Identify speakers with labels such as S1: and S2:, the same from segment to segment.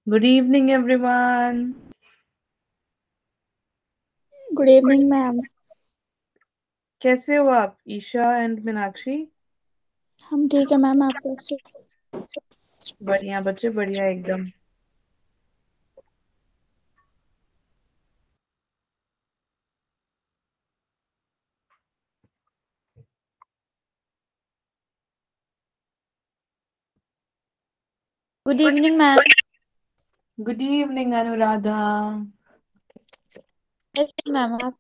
S1: Good evening, everyone.
S2: Good evening ma'am.
S1: कैसे हो आप ईशा एंड मीनाक्षी?
S2: हम ठीक है मैम, आप कैसे?
S1: बढ़िया बच्चे, बढ़िया एकदम।
S2: Good evening ma'am.
S1: Good evening Anuradha.
S2: कैसे मैम आप?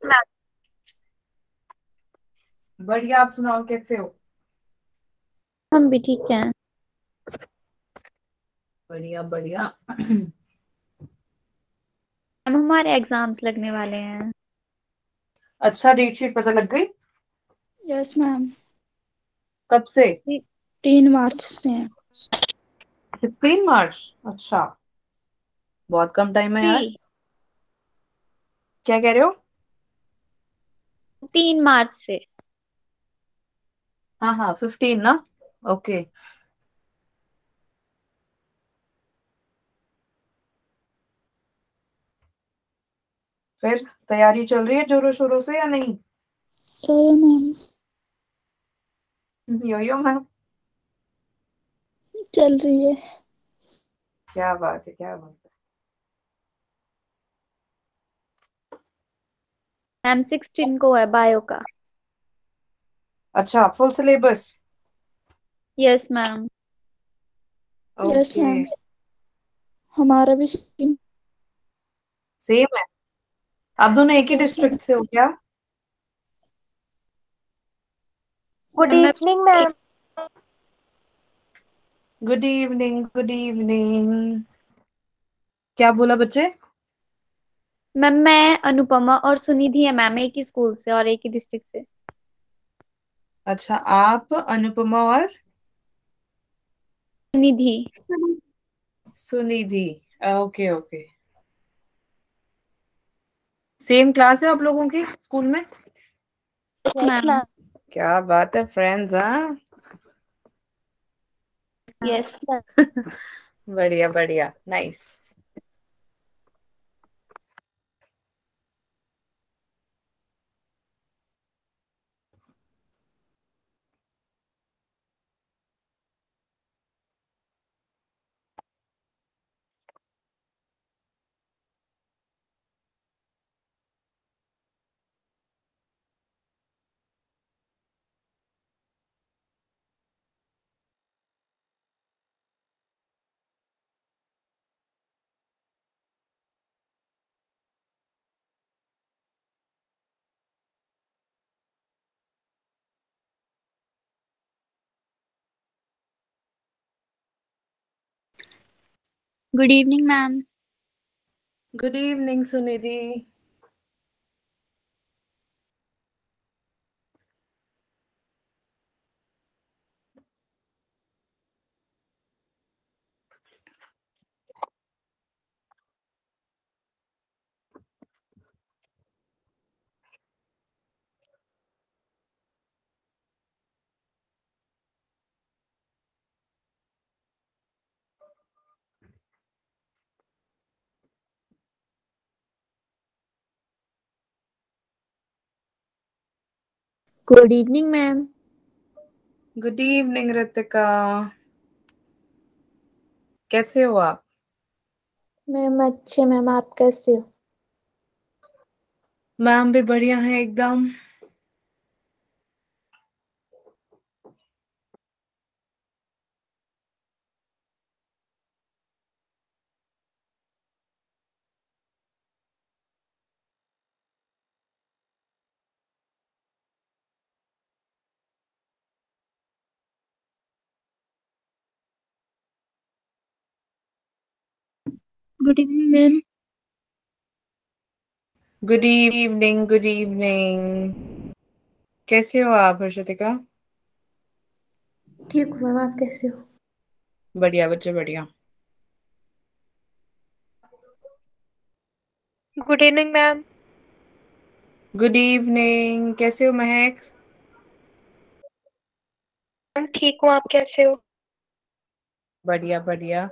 S1: बढ़िया, आप सुनाओ कैसे हो?
S2: हम भी ठीक हैं।
S1: बढ़िया बढ़िया।
S2: मैम हमारे एग्जाम्स लगने वाले हैं।
S1: अच्छा, डेट शीट पता लग गई?
S2: Yes ma'am.
S1: कब से?
S2: 3 मार्च से हैं।
S1: 16 मार्च। अच्छा, बहुत कम टाइम है यार।
S2: जी,
S1: क्या कह रहे हो?
S2: 3 मार्च से।
S1: हाँ हाँ, 15 ना। ओके। फिर तैयारी चल रही है जोरों शोरों से या नहीं?
S2: मैम
S1: यो यो मैम।
S2: चल रही है।
S1: क्या बात है, क्या बात है।
S2: मैम 16 को है बायो का।
S1: अच्छा, full syllabus?
S2: Yes ma'am. Yes
S1: okay.
S2: Ma'am. हमारा भी सेम।
S1: सेम है। आप दोनों एक ही
S2: यस मैम।
S1: डिस्ट्रिक्ट से हो क्या?
S3: गुड
S2: मैम मैं
S3: evening ma'am.
S1: Good evening, good evening. क्या बोला बच्चे?
S2: मैं अनुपमा और सुनिधि है मैम, एक ही स्कूल से और एक ही डिस्ट्रिक्ट से।
S1: अच्छा, आप अनुपमा और
S2: Sunidhi.
S1: Sunidhi. Okay okay. Same class है आप लोगों की स्कूल में?
S3: Yes
S2: ma'am.
S3: मैम।
S1: क्या बात है, फ्रेंड्स हाँ।
S3: Yes ma'am.
S1: बढ़िया बढ़िया, nice.
S2: Good evening ma'am.
S1: Good evening Sunidhi.
S2: Good evening ma'am.
S1: Good evening Ritika. कैसे हो आप?
S2: मैम अच्छे मैम, आप कैसे हो?
S1: मैम भी बढ़िया है एकदम।
S2: Good evening ma'am.
S1: Good evening, good evening. कैसे हो आप हर्षितिका?
S2: ठीक हूँ मैम, आप कैसे हो?
S1: बढ़िया बच्चे, बढ़िया।
S3: Good evening ma'am.
S1: Good evening, कैसे हो महक?
S3: मैम ठीक हूँ, आप कैसे हो?
S1: बढ़िया बढ़िया।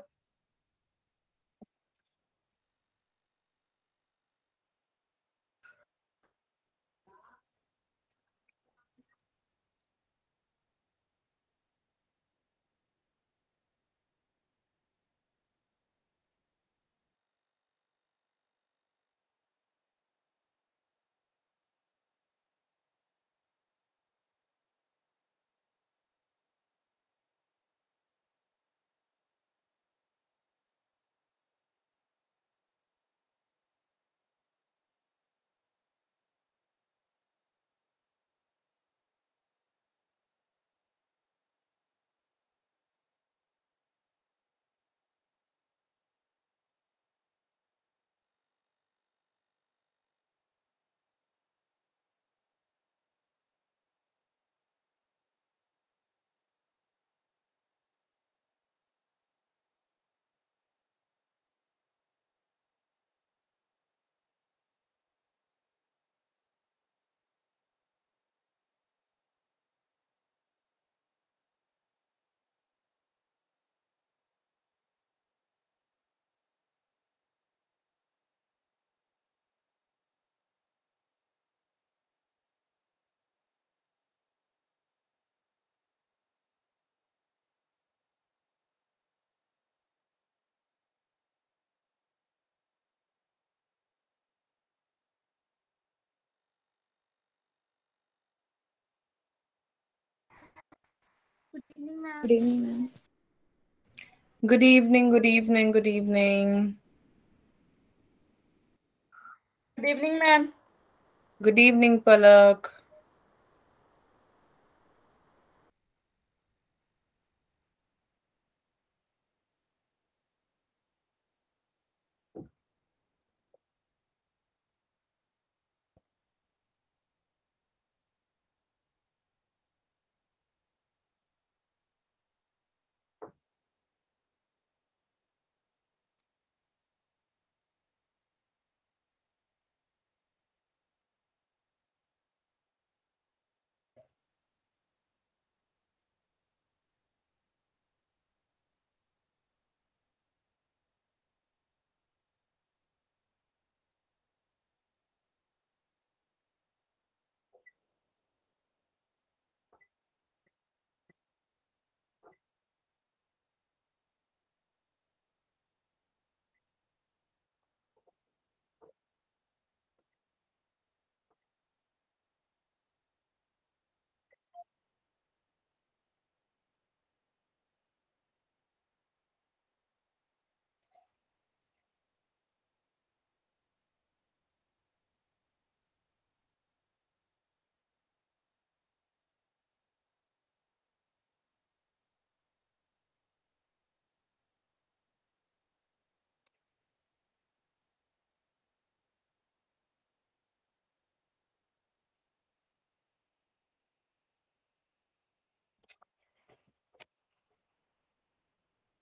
S2: Good evening, ma'am.
S1: Good evening, good evening, good evening.
S3: Good evening, ma'am.
S1: Good evening, Palak.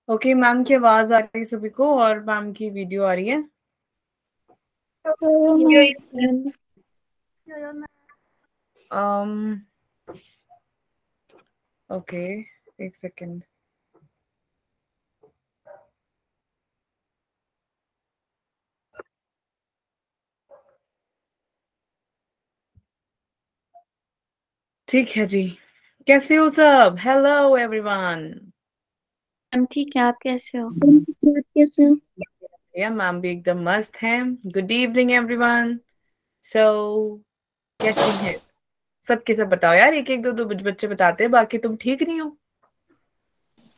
S1: Okay, ma'am की आवाज आ रही है सभी को और मैम की वीडियो आ रही है। um ओके, एक सेकेंड। ठीक है जी, कैसे हो सब? Hello everyone.
S2: मैम ठीक है, आप कैसे हो?
S1: या मैम भी एकदम मस्त हैं। Good evening everyone. सो कैसी हैं सबके? सब बताओ यार, एक एक दो दो बच्चे बताते हैं, बाकी तुम ठीक नहीं हो?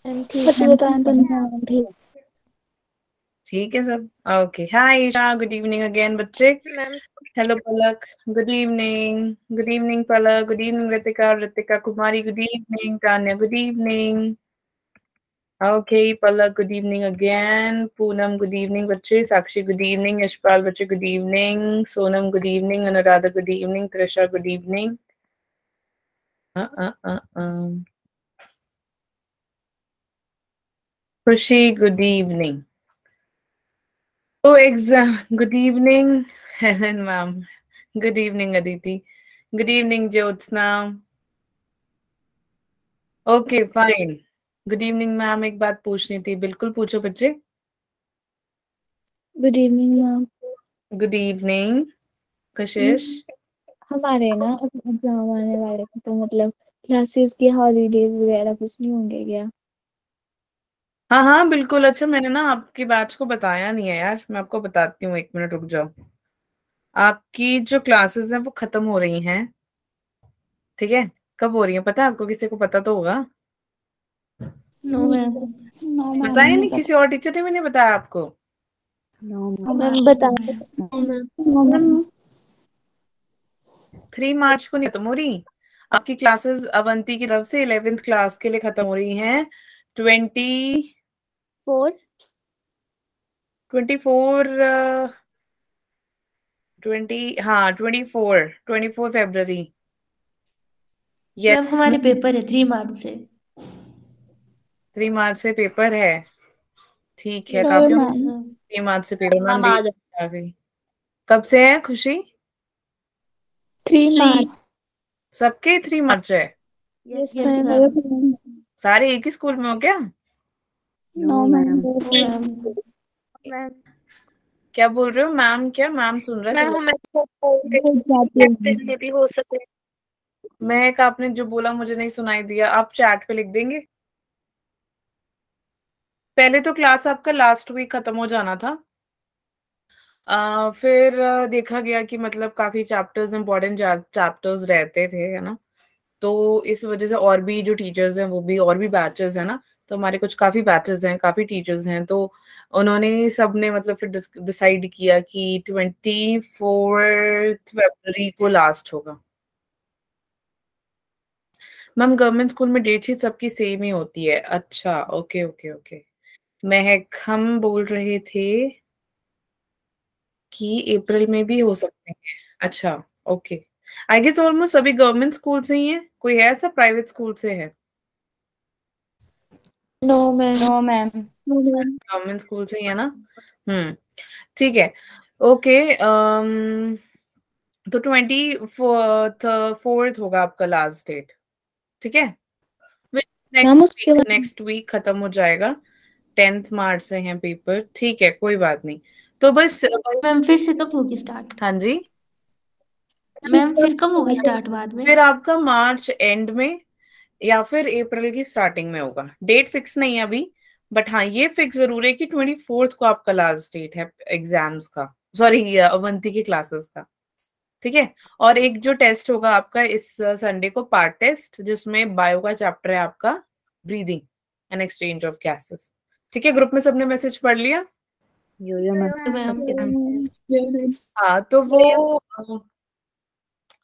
S2: मैम ठीक है।
S1: ठीक है सब। Okay, hi Isha, good evening again बच्चे।
S3: Ma'am
S1: hello Palak, good evening. Good evening Palak, good evening Ritika, Ritika Kumari, good evening Tanya, good evening. Okay Palak, good evening again. Poonam, good evening बच्चे। Sakshi, good evening. यशपाल बच्चे, good evening. Sonam, good evening. Anuradha, good evening. Trisha, good evening. Khushi, good evening. तो exam, good evening Helen ma'am, good evening Aditi, good evening Jyotsna. Okay fine, good evening ma'am. एक बात पूछनी थी, बिल्कुल पूछो बच्चे।
S2: Good evening ma'am.
S1: Good evening कशिश।
S2: हमारे ना एग्जाम आने वाले हैं, तो मतलब क्लासेस की हॉलीडेज वगैरह कुछ नहीं होंगे क्या?
S1: हाँ हाँ बिल्कुल। अच्छा, मैंने ना आपकी बैच को बताया नहीं है यार, मैं आपको बताती हूँ, एक मिनट रुक जाओ। आपकी जो क्लासेस हैं वो खत्म हो रही हैं, ठीक है? कब हो रही है पता है आपको? किसी को पता तो होगा।
S2: No ma'am. नो मैम,
S1: बताया
S2: नहीं
S1: नहीं? किसी
S2: पता।
S1: और टीचर ने भी नहीं बताया आपको?
S2: मैम बता दो। No ma'am.
S1: 3 मार्च को नहीं खत्म हो रही आपकी क्लासेस। अवंती की तरफ से 11th क्लास के लिए खत्म हो रही हैं
S2: 4
S1: 24 20, हाँ 24 फरवरी।
S4: मैम
S1: यस,
S4: हमारे पेपर है 3 मार्च से।
S1: 3 मार्च से पेपर है। ठीक है,
S2: सर
S1: काफी।
S2: मैम
S1: 3 मार्च से पेपर, मैम
S3: मैम आ
S1: देख आ गई। कब से है खुशी?
S2: 3 मार्च।
S1: सबके 3 मार्च है?
S2: Yes
S4: yes ma'am.
S2: मैम।
S1: सारे एक ही स्कूल में हो क्या?
S2: No ma'am.
S4: No ma'am.
S3: Ma'am
S1: क्या बोल रहे हो मैम? क्या मैम सुन रहा है
S3: मैम
S1: सब?
S3: हमें
S2: मैम
S3: में भी हो सके।
S1: महक, आपने जो बोला मुझे नहीं सुनाई दिया, आप चैट पे लिख देंगे। पहले तो क्लास आपका लास्ट वीक खत्म हो जाना था। फिर देखा गया कि मतलब काफी चैप्टर्स, इंपॉर्टेंट चैप्टर्स रहते थे, है ना? तो इस वजह से और भी जो टीचर्स हैं वो भी और भी बैचेस हैं ना, तो हमारे कुछ काफी बैचेस हैं, काफी टीचर्स हैं, तो उन्होंने सबने मतलब फिर डिसाइड किया कि 24 फरवरी को लास्ट होगा। मैम गवर्नमेंट स्कूल में डेट शीट सबकी सेम ही होती है। अच्छा ओके ओके ओके। महक हम बोल रहे थे कि अप्रैल में भी हो सकते हैं। अच्छा ओके। आई गेस ऑलमोस्ट सभी गवर्नमेंट स्कूल से ही है, कोई है ऐसा प्राइवेट स्कूल से है?
S2: No ma'am.
S3: No ma'am.
S1: Government school से ही है ना। ठीक है ओके। तो 24 होगा आपका लास्ट डेट, ठीक है।
S2: मैम उसके बाद
S1: नेक्स्ट वीक खत्म हो जाएगा, 10 मार्च से हैं पेपर, ठीक है कोई बात नहीं। तो बस
S4: मैम फिर से कब होगी स्टार्ट?
S1: हाँ जी
S4: मैम फिर कब होगी स्टार्ट बाद में?
S1: फिर आपका मार्च एंड में या फिर अप्रैल की स्टार्टिंग में होगा। डेट फिक्स नहीं है अभी, बट हाँ ये फिक्स जरूर है कि 24 को आपका लास्ट डेट है एग्जाम्स का, सॉरी अवंती की क्लासेस का, ठीक है। और एक जो टेस्ट होगा आपका इस संडे को, पार्ट टेस्ट, जिसमें बायो का चैप्टर है आपका breathing and exchange of gases, ठीक है। ग्रुप में सबने मैसेज पढ़ लिया?
S4: मैम
S1: हाँ तो वो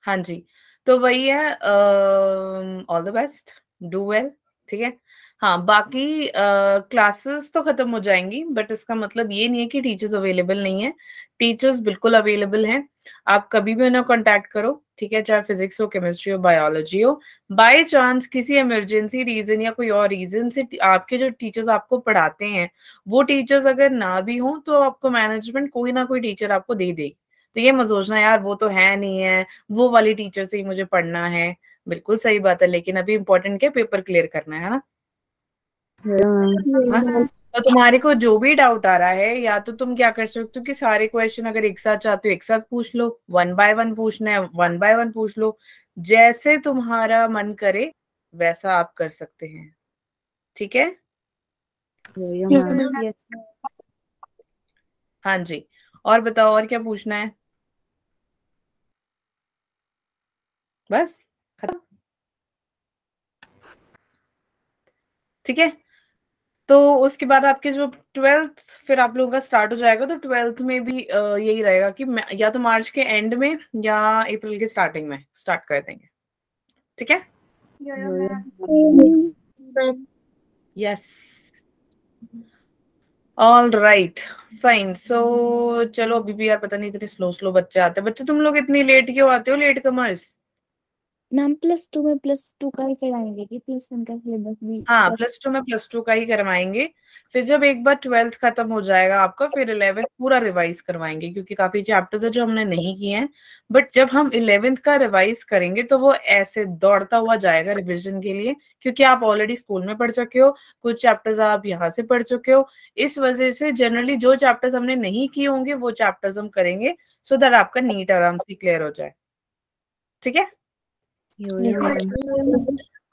S1: हाँ जी, तो वही है, all the best, do well, ठीक है। हाँ बाकी क्लासेस तो खत्म हो जाएंगी, बट इसका मतलब ये नहीं है कि टीचर्स अवेलेबल नहीं है। टीचर्स बिल्कुल अवेलेबल हैं, आप कभी भी उन्हें कांटेक्ट करो, ठीक है, चाहे फिजिक्स हो, केमिस्ट्री हो, बायोलॉजी हो। बाय चांस किसी इमरजेंसी रीजन या कोई और रीजन से आपके जो टीचर्स आपको पढ़ाते हैं वो टीचर्स अगर ना भी हो, तो आपको मैनेजमेंट कोई ना कोई टीचर आपको दे देगी। तो ये मत सोचना यार वो तो है नहीं है, वो वाली टीचर से ही मुझे पढ़ना है। बिल्कुल सही बात है, लेकिन अभी इम्पोर्टेंट क्या, पेपर क्लियर करना है ना। हाँ? तो तुम्हारे को जो भी डाउट आ रहा है, या तो तुम क्या कर सकते हो कि सारे क्वेश्चन अगर एक साथ चाहते हो एक साथ पूछ लो, 1 बाय 1 पूछना है 1 बाय 1 पूछ लो, जैसे तुम्हारा मन करे वैसा आप कर सकते हैं, ठीक है। हाँ जी, और बताओ और क्या पूछना है? बस खत्म, ठीक है। तो उसके बाद आपके जो 12th फिर आप लोगों का स्टार्ट हो जाएगा, तो 12th में भी यही रहेगा कि या तो मार्च के एंड में या अप्रैल के स्टार्टिंग में स्टार्ट कर देंगे, ठीक है। Yes all right fine. So चलो, अभी भी यार पता नहीं इतने स्लो स्लो बच्चे आते हैं। बच्चे तुम लोग इतनी लेट क्यों आते हो, लेट कमर्स?
S2: मैम +2 में +2 का ही कराएंगे कि +1 का सिलेबस भी?
S1: हाँ +2 में +2 का ही करवाएंगे। फिर जब एक बार 12th खत्म हो जाएगा आपका, फिर 11th पूरा रिवाइज करवाएंगे, क्योंकि काफी चैप्टर्स है जो हमने नहीं किए हैं। बट जब हम 11th का रिवाइज करेंगे तो वो ऐसे दौड़ता हुआ जाएगा रिविजन के लिए, क्योंकि आप ऑलरेडी स्कूल में पढ़ चुके हो, कुछ चैप्टर्स आप यहाँ से पढ़ चुके हो। इस वजह से जनरली जो चैप्टर्स हमने नहीं किए होंगे वो चैप्टर्स हम करेंगे, सो दैट आपका नीट आराम से क्लियर हो जाए, ठीक है।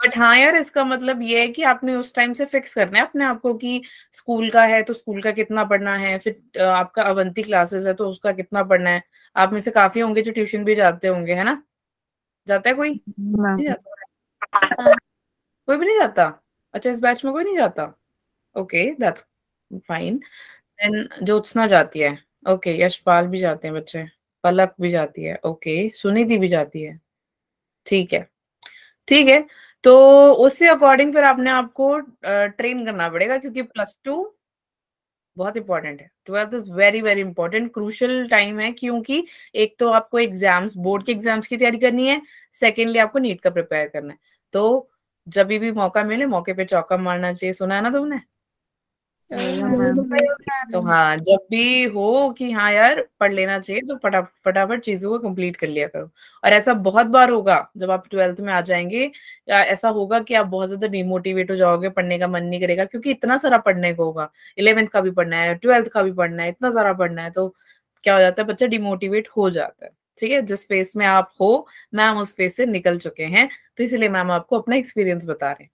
S1: बट हाँ यार, इसका मतलब ये है कि आपने उस टाइम से फिक्स करना है अपने आप को कि स्कूल का है तो स्कूल का कितना पढ़ना है, फिर आपका अवंती क्लासेस है तो उसका कितना पढ़ना है। आप में से काफी होंगे जो ट्यूशन भी जाते होंगे, है ना? जाता है कोई? नहीं जाता? कोई भी नहीं जाता? अच्छा, इस बैच में कोई नहीं जाता? Okay that's fine. Then Jyotsna जाती है, ओके, यशपाल भी जाते हैं बच्चे, पलक भी जाती है, ओके, सुनिधि भी जाती है, ठीक है ठीक है। तो उससे अकॉर्डिंग फिर आपने आपको ट्रेन करना पड़ेगा, क्योंकि +2 बहुत इंपॉर्टेंट है, 12th is very very important, crucial time है, क्योंकि एक तो आपको एग्जाम्स, बोर्ड के एग्जाम्स की तैयारी करनी है, सेकेंडली आपको नीट का प्रिपेयर करना है। तो जब भी मौका मिले मौके पे चौका मारना चाहिए, सुना है ना तुमने? तो हाँ, जब भी हो कि हाँ यार पढ़ लेना चाहिए, तो फटाफट चीजों को कंप्लीट कर लिया करो। और ऐसा बहुत बार होगा जब आप 12th में आ जाएंगे, या ऐसा होगा कि आप बहुत ज्यादा डिमोटिवेट हो जाओगे, पढ़ने का मन नहीं करेगा, क्योंकि इतना सारा पढ़ने को होगा, 11th का भी पढ़ना है, 12th का भी पढ़ना है, इतना सारा पढ़ना है, तो क्या हो जाता है, बच्चा डिमोटिवेट हो जाता है, ठीक है। जिस फेस में आप हो, मैम उस फेस से निकल चुके हैं, तो इसलिए मैम आपको अपना एक्सपीरियंस बता रहे हैं,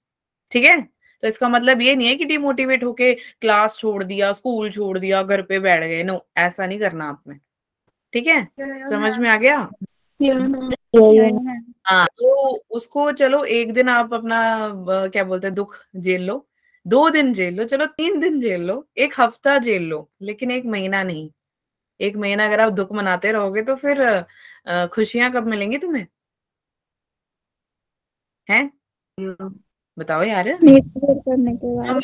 S1: ठीक है। तो इसका मतलब ये नहीं है कि डिमोटिवेट होके क्लास छोड़ दिया, स्कूल छोड़ दिया, घर पे बैठ गए, नो, ऐसा नहीं करना आपने, ठीक है। समझ में आ गया? हाँ, तो उसको चलो एक दिन आप अपना क्या बोलते हैं दुख झेल लो, 2 दिन झेल लो, चलो 3 दिन झेल लो, 1 हफ्ता झेल लो, लेकिन 1 महीना नहीं। 1 महीना अगर आप दुख मनाते रहोगे तो फिर खुशियां कब मिलेंगी तुम्हें? हैं? बताओ यार।
S2: करने के बाद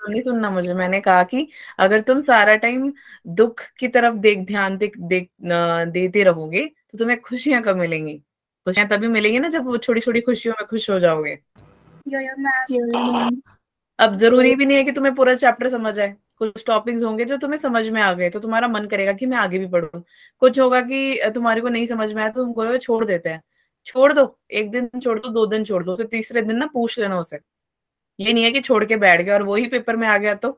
S1: नहीं सुनना मुझे। मैंने कहा कि अगर तुम सारा टाइम दुख की तरफ देते रहोगे तो तुम्हें खुशियां कब मिलेंगी? खुशियां तभी मिलेंगी ना जब वो छोटी छोटी खुशियों में खुश हो जाओगे। अब जरूरी भी नहीं है कि तुम्हें पूरा चैप्टर समझ आए। कुछ टॉपिक्स होंगे जो तुम्हें समझ में आ गए तो तुम्हारा मन करेगा कि मैं आगे भी पढूं। कुछ होगा कि तुम्हारे को नहीं समझ में आया तो तुम कहोगे छोड़ देते हैं। छोड़ दो, 1 दिन छोड़ दो, 2 दिन छोड़ दो, तो तीसरे दिन ना पूछ लेना उसे। ये नहीं है कि छोड़ के बैठ गया और वही पेपर में आ गया तो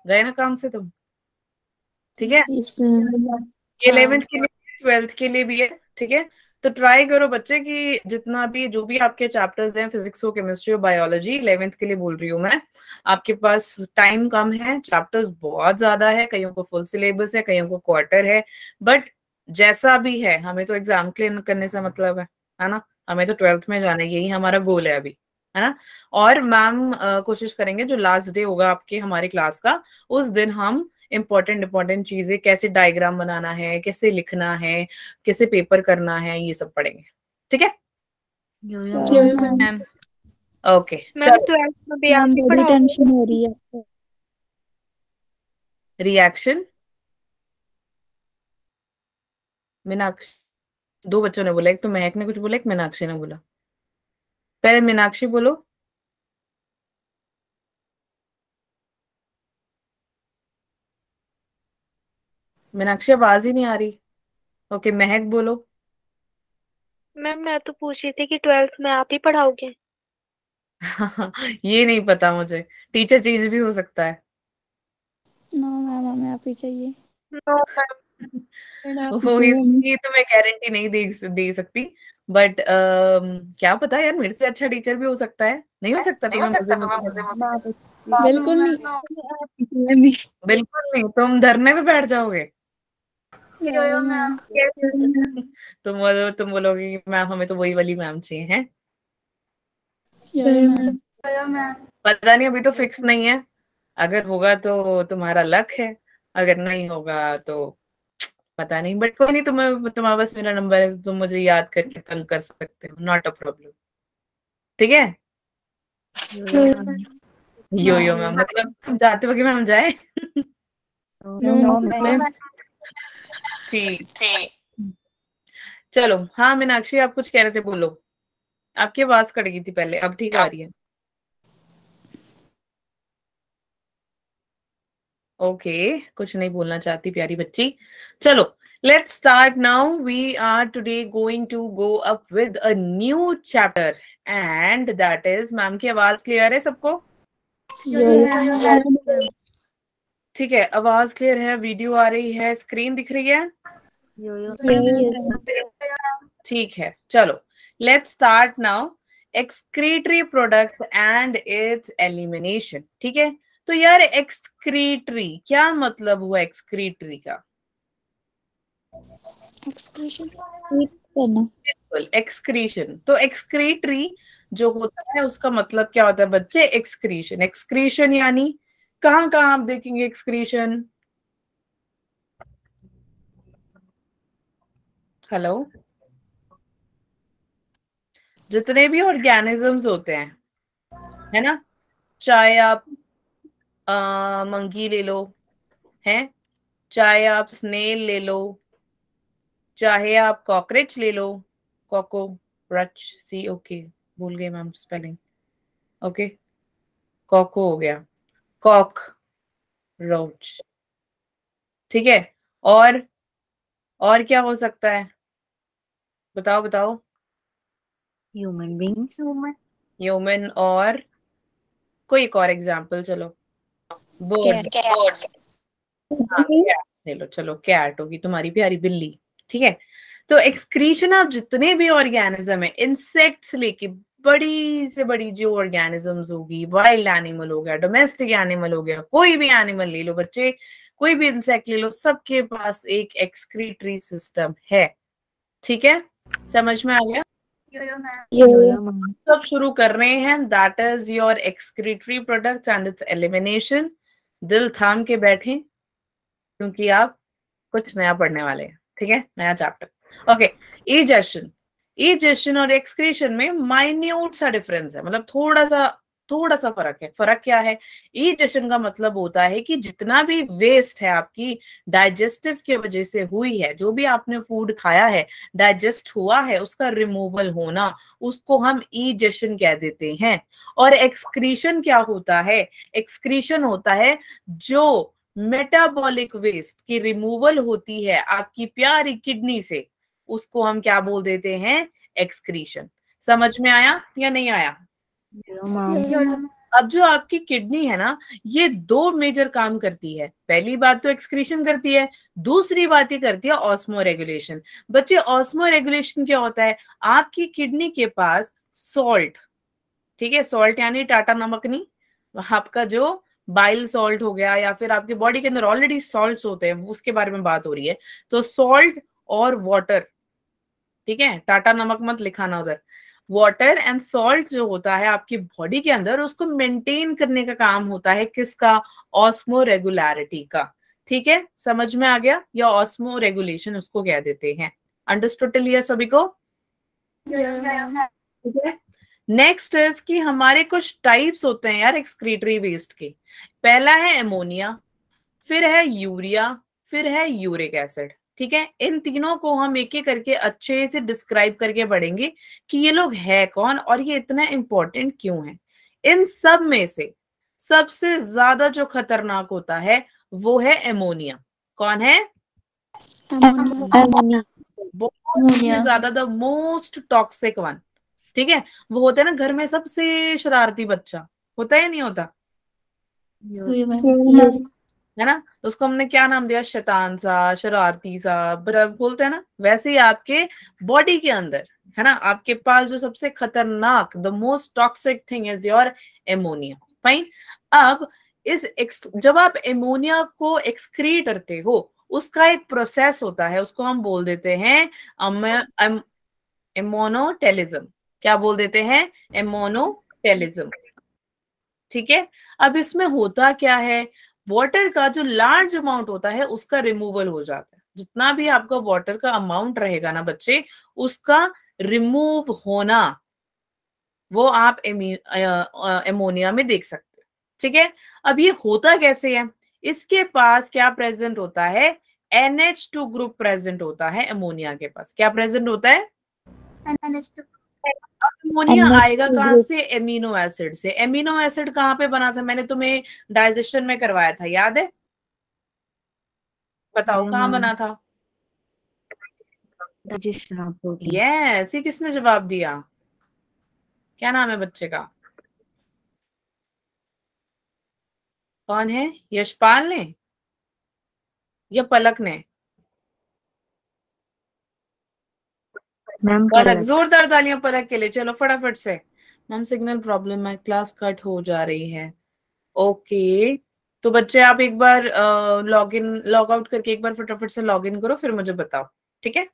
S1: गए ना काम से तुम। ठीक है, ये 11th के लिए 12th के लिए भी है। ठीक है, तो ट्राई करो बच्चे कि जितना भी जो भी आपके चैप्टर्स हैं, फिजिक्स हो, केमिस्ट्री हो, बायोलॉजी, 11th के लिए बोल रही हूँ मैं, आपके पास टाइम कम है, चैप्टर्स बहुत ज्यादा है, कईयों को फुल सिलेबस है, कईयों को क्वार्टर है, बट जैसा भी है हमें तो एग्जाम क्लियर करने से मतलब है ना। हमें तो 12th में जाना है, यही हमारा गोल है अभी, है ना। और मैम कोशिश करेंगे जो लास्ट डे होगा आपके हमारी क्लास का, उस दिन हम इंपॉर्टेंट चीजें, कैसे डायग्राम बनाना है, कैसे लिखना है, कैसे पेपर करना है, ये सब पढ़ेंगे। ठीक है
S3: मैम
S1: ओके,
S3: मैम
S1: चलो
S3: 12th में भी आप ही
S2: बड़ी
S3: पढ़ाओगे?
S2: टेंशन हो रही है।
S1: रिएक्शन। मीनाक्षी, 2 बच्चों ने बोला, एक तो महक ने कुछ बोला, एक मीनाक्षी ने बोला। पहले मीनाक्षी बोलो। मीनाक्षी आवाज ही नहीं आ रही। ओके, महक बोलो।
S3: मैम मैं तो पूछ रही थी कि 12th में आप ही पढ़ाओगे?
S1: ये नहीं पता मुझे, टीचर चेंज भी हो सकता है।
S2: नो मैम, हमें आप ही चाहिए।
S3: नो मैम
S1: वो इसकी तो मैं गारंटी नहीं दे सकती, बट क्या पता यार, मेरे से अच्छा टीचर भी हो सकता है। नहीं हो सकता तुम्हें
S2: बिल्कुल नहीं।
S1: बिल्कुल नहीं, तुम धरने पे बैठ जाओगे।
S2: मैम
S1: तुम बोलोगे कि मैम हमें तो वही वाली मैम चाहिए है।
S2: मैम
S1: पता नहीं, अभी तो फिक्स नहीं है। अगर होगा तो तुम्हारा लक है, अगर नहीं होगा तो पता नहीं, बट कोई नहीं, तुम्हारे पास मेरा नंबर है तो तुम मुझे याद करके तंग कर सकते हो, नॉट अ प्रॉब्लम। ठीक है, यो मैम मतलब तुम चाहते हो कि मैम जाए?
S2: No ma'am.
S1: ठीक, चलो। हाँ मीनाक्षी, आप कुछ कह रहे थे, बोलो। आपकी आवाज कट गई थी पहले, अब ठीक आ रही है। ओके, कुछ नहीं बोलना चाहती प्यारी बच्ची। चलो, let's start now. We are today going to go up with a new chapter and that is, ma'am की आवाज क्लियर है सबको? ठीक है, आवाज क्लियर है, वीडियो आ रही है, स्क्रीन दिख रही है? ठीक है, चलो, let's start now. Excretory product and it's elimination. ठीक है, तो यार एक्सक्रीटरी क्या मतलब हुआ? एक्सक्रीटरी का बिल्कुल एक्सक्रीशन। तो एक्सक्रीटरी जो होता है उसका मतलब क्या होता है बच्चे? एक्सक्रीशन। एक्सक्रीशन यानी कहाँ कहाँ आप देखेंगे एक्सक्रीशन? हेलो, जितने भी ऑर्गेनिजम्स होते हैं, है ना, चाहे आप मंकी ले लो, हैं, चाहे आप स्नेल ले लो, चाहे आप कॉकरोच ले लो, कॉकोरच, सी ओके, भूल गए मैम स्पेलिंग। ओके, कॉको हो गया, कॉक रोच। ठीक है, और क्या हो सकता है? बताओ बताओ।
S5: Human beings.
S1: ह्यूमन, और कोई एक और एग्जांपल, चलो। बर्ड्स। हाँ, कैट ले लो, चलो कैट होगी तुम्हारी प्यारी बिल्ली। ठीक है, तो एक्सक्रीशन आप जितने भी ऑर्गेनिज्म है, इंसेक्ट्स लेके बड़ी से बड़ी जो ऑर्गेनिजम्स होगी, वाइल्ड एनिमल हो गया, डोमेस्टिक एनिमल हो गया, कोई भी एनिमल ले लो बच्चे, कोई भी इंसेक्ट ले लो, सबके पास एक एक्सक्रीटरी सिस्टम है। ठीक है, समझ में आ गया?
S5: Yo-yo, ma'am.
S1: तो अब शुरू कर रहे हैं, that is your excretory products and it's elimination. दिल थाम के बैठे क्योंकि आप कुछ नया पढ़ने वाले हैं, ठीक है, नया चैप्टर। ओके, इजेशन और एक्सक्रीशन में माइन्यूट सा डिफरेंस है, मतलब थोड़ा सा फर्क है। फर्क क्या है? इजेशन का मतलब होता है कि जितना भी वेस्ट है आपकी डाइजेस्टिव की वजह से हुई है, जो भी आपने फूड खाया है, डाइजेस्ट हुआ है, उसका रिमूवल होना, उसको हम इजेशन कह देते हैं। और एक्सक्रीशन क्या होता है? एक्सक्रीशन होता है जो मेटाबॉलिक वेस्ट की रिमूवल होती है आपकी प्यारी किडनी से, उसको हम क्या बोल देते हैं? एक्सक्रीशन। समझ में आया या नहीं आया?
S5: Yo, ma'am.
S1: अब जो आपकी किडनी है ना, ये दो मेजर काम करती है। पहली बात तो एक्सक्रीशन करती है, दूसरी बात ये करती है ऑस्मो रेगुलेशन। बच्चे, ऑस्मो रेगुलेशन क्या होता है? आपकी किडनी के पास सॉल्ट, ठीक है, सॉल्ट यानी टाटा नमक नहीं, आपका जो बाइल सॉल्ट हो गया या फिर आपके बॉडी के अंदर ऑलरेडी सॉल्ट्स होते हैं, उसके बारे में बात हो रही है। तो सॉल्ट और वाटर, ठीक है, टाटा नमक मत लिखाना उधर। वाटर एंड सॉल्ट जो होता है आपकी बॉडी के अंदर, उसको मेंटेन करने का काम होता है किसका? ऑस्मो रेगुलैरिटी का। ठीक है, समझ में आ गया? या ऑस्मो रेगुलेशन उसको कह देते हैं। अंडरस्टूड टिल हियर सभी को? ठीक है। नेक्स्ट इज कि हमारे कुछ टाइप्स होते हैं यार एक्सक्रीटरी वेस्ट के। पहला है एमोनिया, फिर है यूरिया, फिर है यूरिक एसिड। ठीक है, इन तीनों को हम एक एक करके अच्छे से डिस्क्राइब करके पढ़ेंगे कि ये लोग है कौन और ये इतना इंपॉर्टेंट क्यों है। इन सब में से सबसे ज्यादा जो खतरनाक होता है वो है एमोनिया। कौन है? बहुत ज्यादा, द मोस्ट टॉक्सिक वन। ठीक है, वो होता है ना घर में सबसे शरारती बच्चा, होता है या नहीं होता?
S5: Yo,
S1: है ना, उसको हमने क्या नाम दिया? शैतान सा, शरारती सा बोलते हैं ना। वैसे ही आपके बॉडी के अंदर है ना, आपके पास जो सबसे खतरनाक, the most toxic thing is your ammonia. Fine. अब जब आप एमोनिया को एक्सक्रीट करते हो, उसका एक प्रोसेस होता है, उसको हम बोल देते हैं एमोनोटेलिज्म। क्या बोल देते हैं? एमोनोटेलिज्म। ठीक है, अब इसमें होता क्या है? वाटर का जो लार्ज अमाउंट होता है उसका रिमूवल हो जाता है। जितना भी आपका वाटर का अमाउंट रहेगा ना बच्चे, उसका रिमूव होना वो आप एमोनिया में देख सकते हैं। ठीक है, अब ये होता कैसे है? इसके पास क्या प्रेजेंट होता है? NH2 ग्रुप प्रेजेंट होता है एमोनिया के पास। क्या प्रेजेंट होता है? अमोनिया आएगा कहां से? एमिनो एसिड से। एमिनो एसिड कहाँ पे बना था? मैंने तुम्हें डाइजेशन में करवाया था, याद है? बताओ कहाँ बना था?
S5: digestion of protein.
S1: यस, ये किसने जवाब दिया? क्या नाम है बच्चे का? कौन है? यशपाल ने या पलक ने?
S5: Ma'am,
S1: पलक,
S5: Palak.
S1: जोरदार तालियां पलक के लिए। चलो फटाफट से। मैम सिग्नल प्रॉब्लम है, क्लास कट हो जा रही है। ओके, तो बच्चे आप एक बार लॉग आउट करके एक बार फटाफट से लॉग इन करो, फिर मुझे बताओ। ठीक है,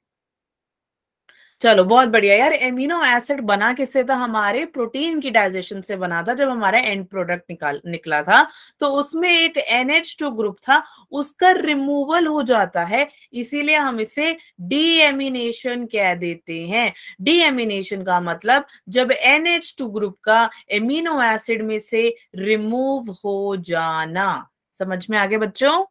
S1: चलो बहुत बढ़िया यार। एमिनो एसिड बना किससे था? हमारे प्रोटीन की डाइजेशन से बना था। जब हमारा एंड प्रोडक्ट निकला था तो उसमें एक NH2 ग्रुप था, उसका रिमूवल हो जाता है, इसीलिए हम इसे डीएमिनेशन कह देते हैं। डीएमिनेशन का मतलब जब NH2 ग्रुप का एमिनो एसिड में से रिमूव हो जाना। समझ में आ गया बच्चों?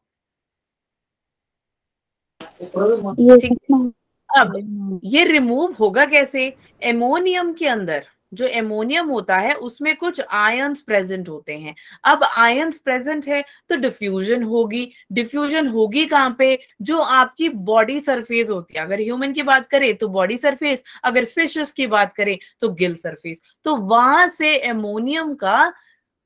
S1: अब ये रिमूव होगा कैसे? एमोनियम के अंदर जो एमोनियम होता है उसमें कुछ आयंस प्रेजेंट होते हैं। अब आयंस प्रेजेंट है तो डिफ्यूजन होगी। डिफ्यूजन होगी कहाँ पे? जो आपकी बॉडी सरफेस होती है। अगर ह्यूमन की बात करें तो बॉडी सरफेस, अगर फिशेस की बात करें तो गिल सरफेस। तो वहां से एमोनियम का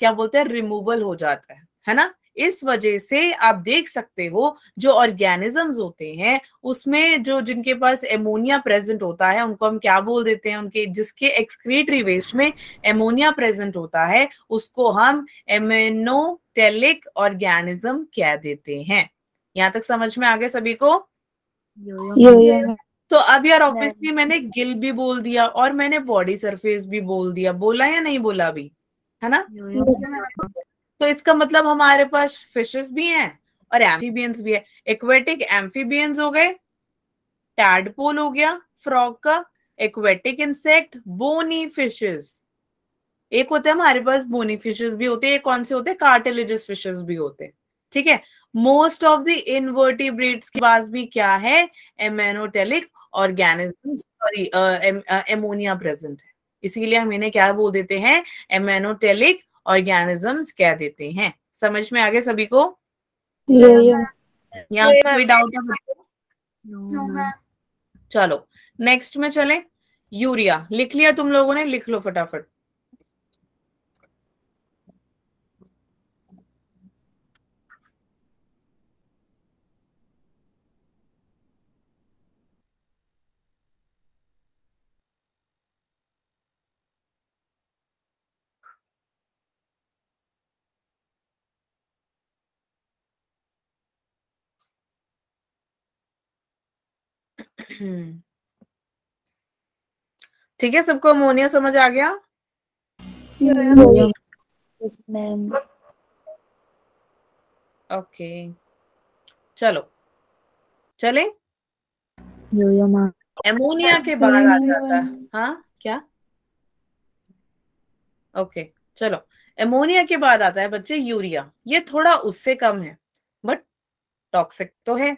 S1: क्या बोलते हैं? रिमूवल हो जाता है ना। इस वजह से आप देख सकते हो जो ऑर्गेनिजम्स होते हैं उसमें जो जिनके पास एमोनिया प्रेजेंट होता है उनको हम क्या बोल देते हैं? उनके जिसके एक्सक्रीटरी वेस्ट में एमोनिया प्रेजेंट होता है उसको हम एमिनोटेलिक ऑर्गेनिज्म कह देते हैं। यहां तक समझ में आ गया सभी को?
S5: Yo-yo.
S1: तो तो अब यार ऑब्वियसली मैंने गिल भी बोल दिया और मैंने बॉडी सरफेस भी बोल दिया, बोला या नहीं बोला अभी, है ना? तो इसका मतलब हमारे पास फिशेस भी हैं और एम्फीबियंस भी है। एक्वेटिक एम्फीबियंस हो गए, टैडपोल हो गया फ्रॉग का, एक्वेटिक इंसेक्ट, बोनी फिशेस। एक होते हैं हमारे पास बोनी फिशेस भी होते हैं, एक कौन से होते हैं, कार्टिलेजस फिशेस भी होते हैं, ठीक है। मोस्ट ऑफ द इनवर्टिब्रेट्स के पास भी क्या है, एमेनोटेलिक ऑर्गेनिज्म, सॉरी एमोनिया प्रेजेंट है, इसीलिए हम इन्हें क्या बोल देते हैं, एमेनोटेलिक ऑर्गेनिजम्स कह देते हैं। समझ में आ गया सभी को? यहाँ पे कोई डाउट है बच्चों?
S5: No ma'am.
S1: चलो नेक्स्ट में चले। यूरिया लिख लिया तुम लोगों ने? लिख लो फटाफट। ठीक है, सबको अमोनिया समझ आ गया?
S2: Yes ma'am.
S1: ओके चलो चले।
S5: यो मैम।
S1: एमोनिया के बाद आ जाता है, हाँ क्या? ओके चलो, एमोनिया के बाद आता है बच्चे यूरिया। ये थोड़ा उससे कम है बट टॉक्सिक तो है।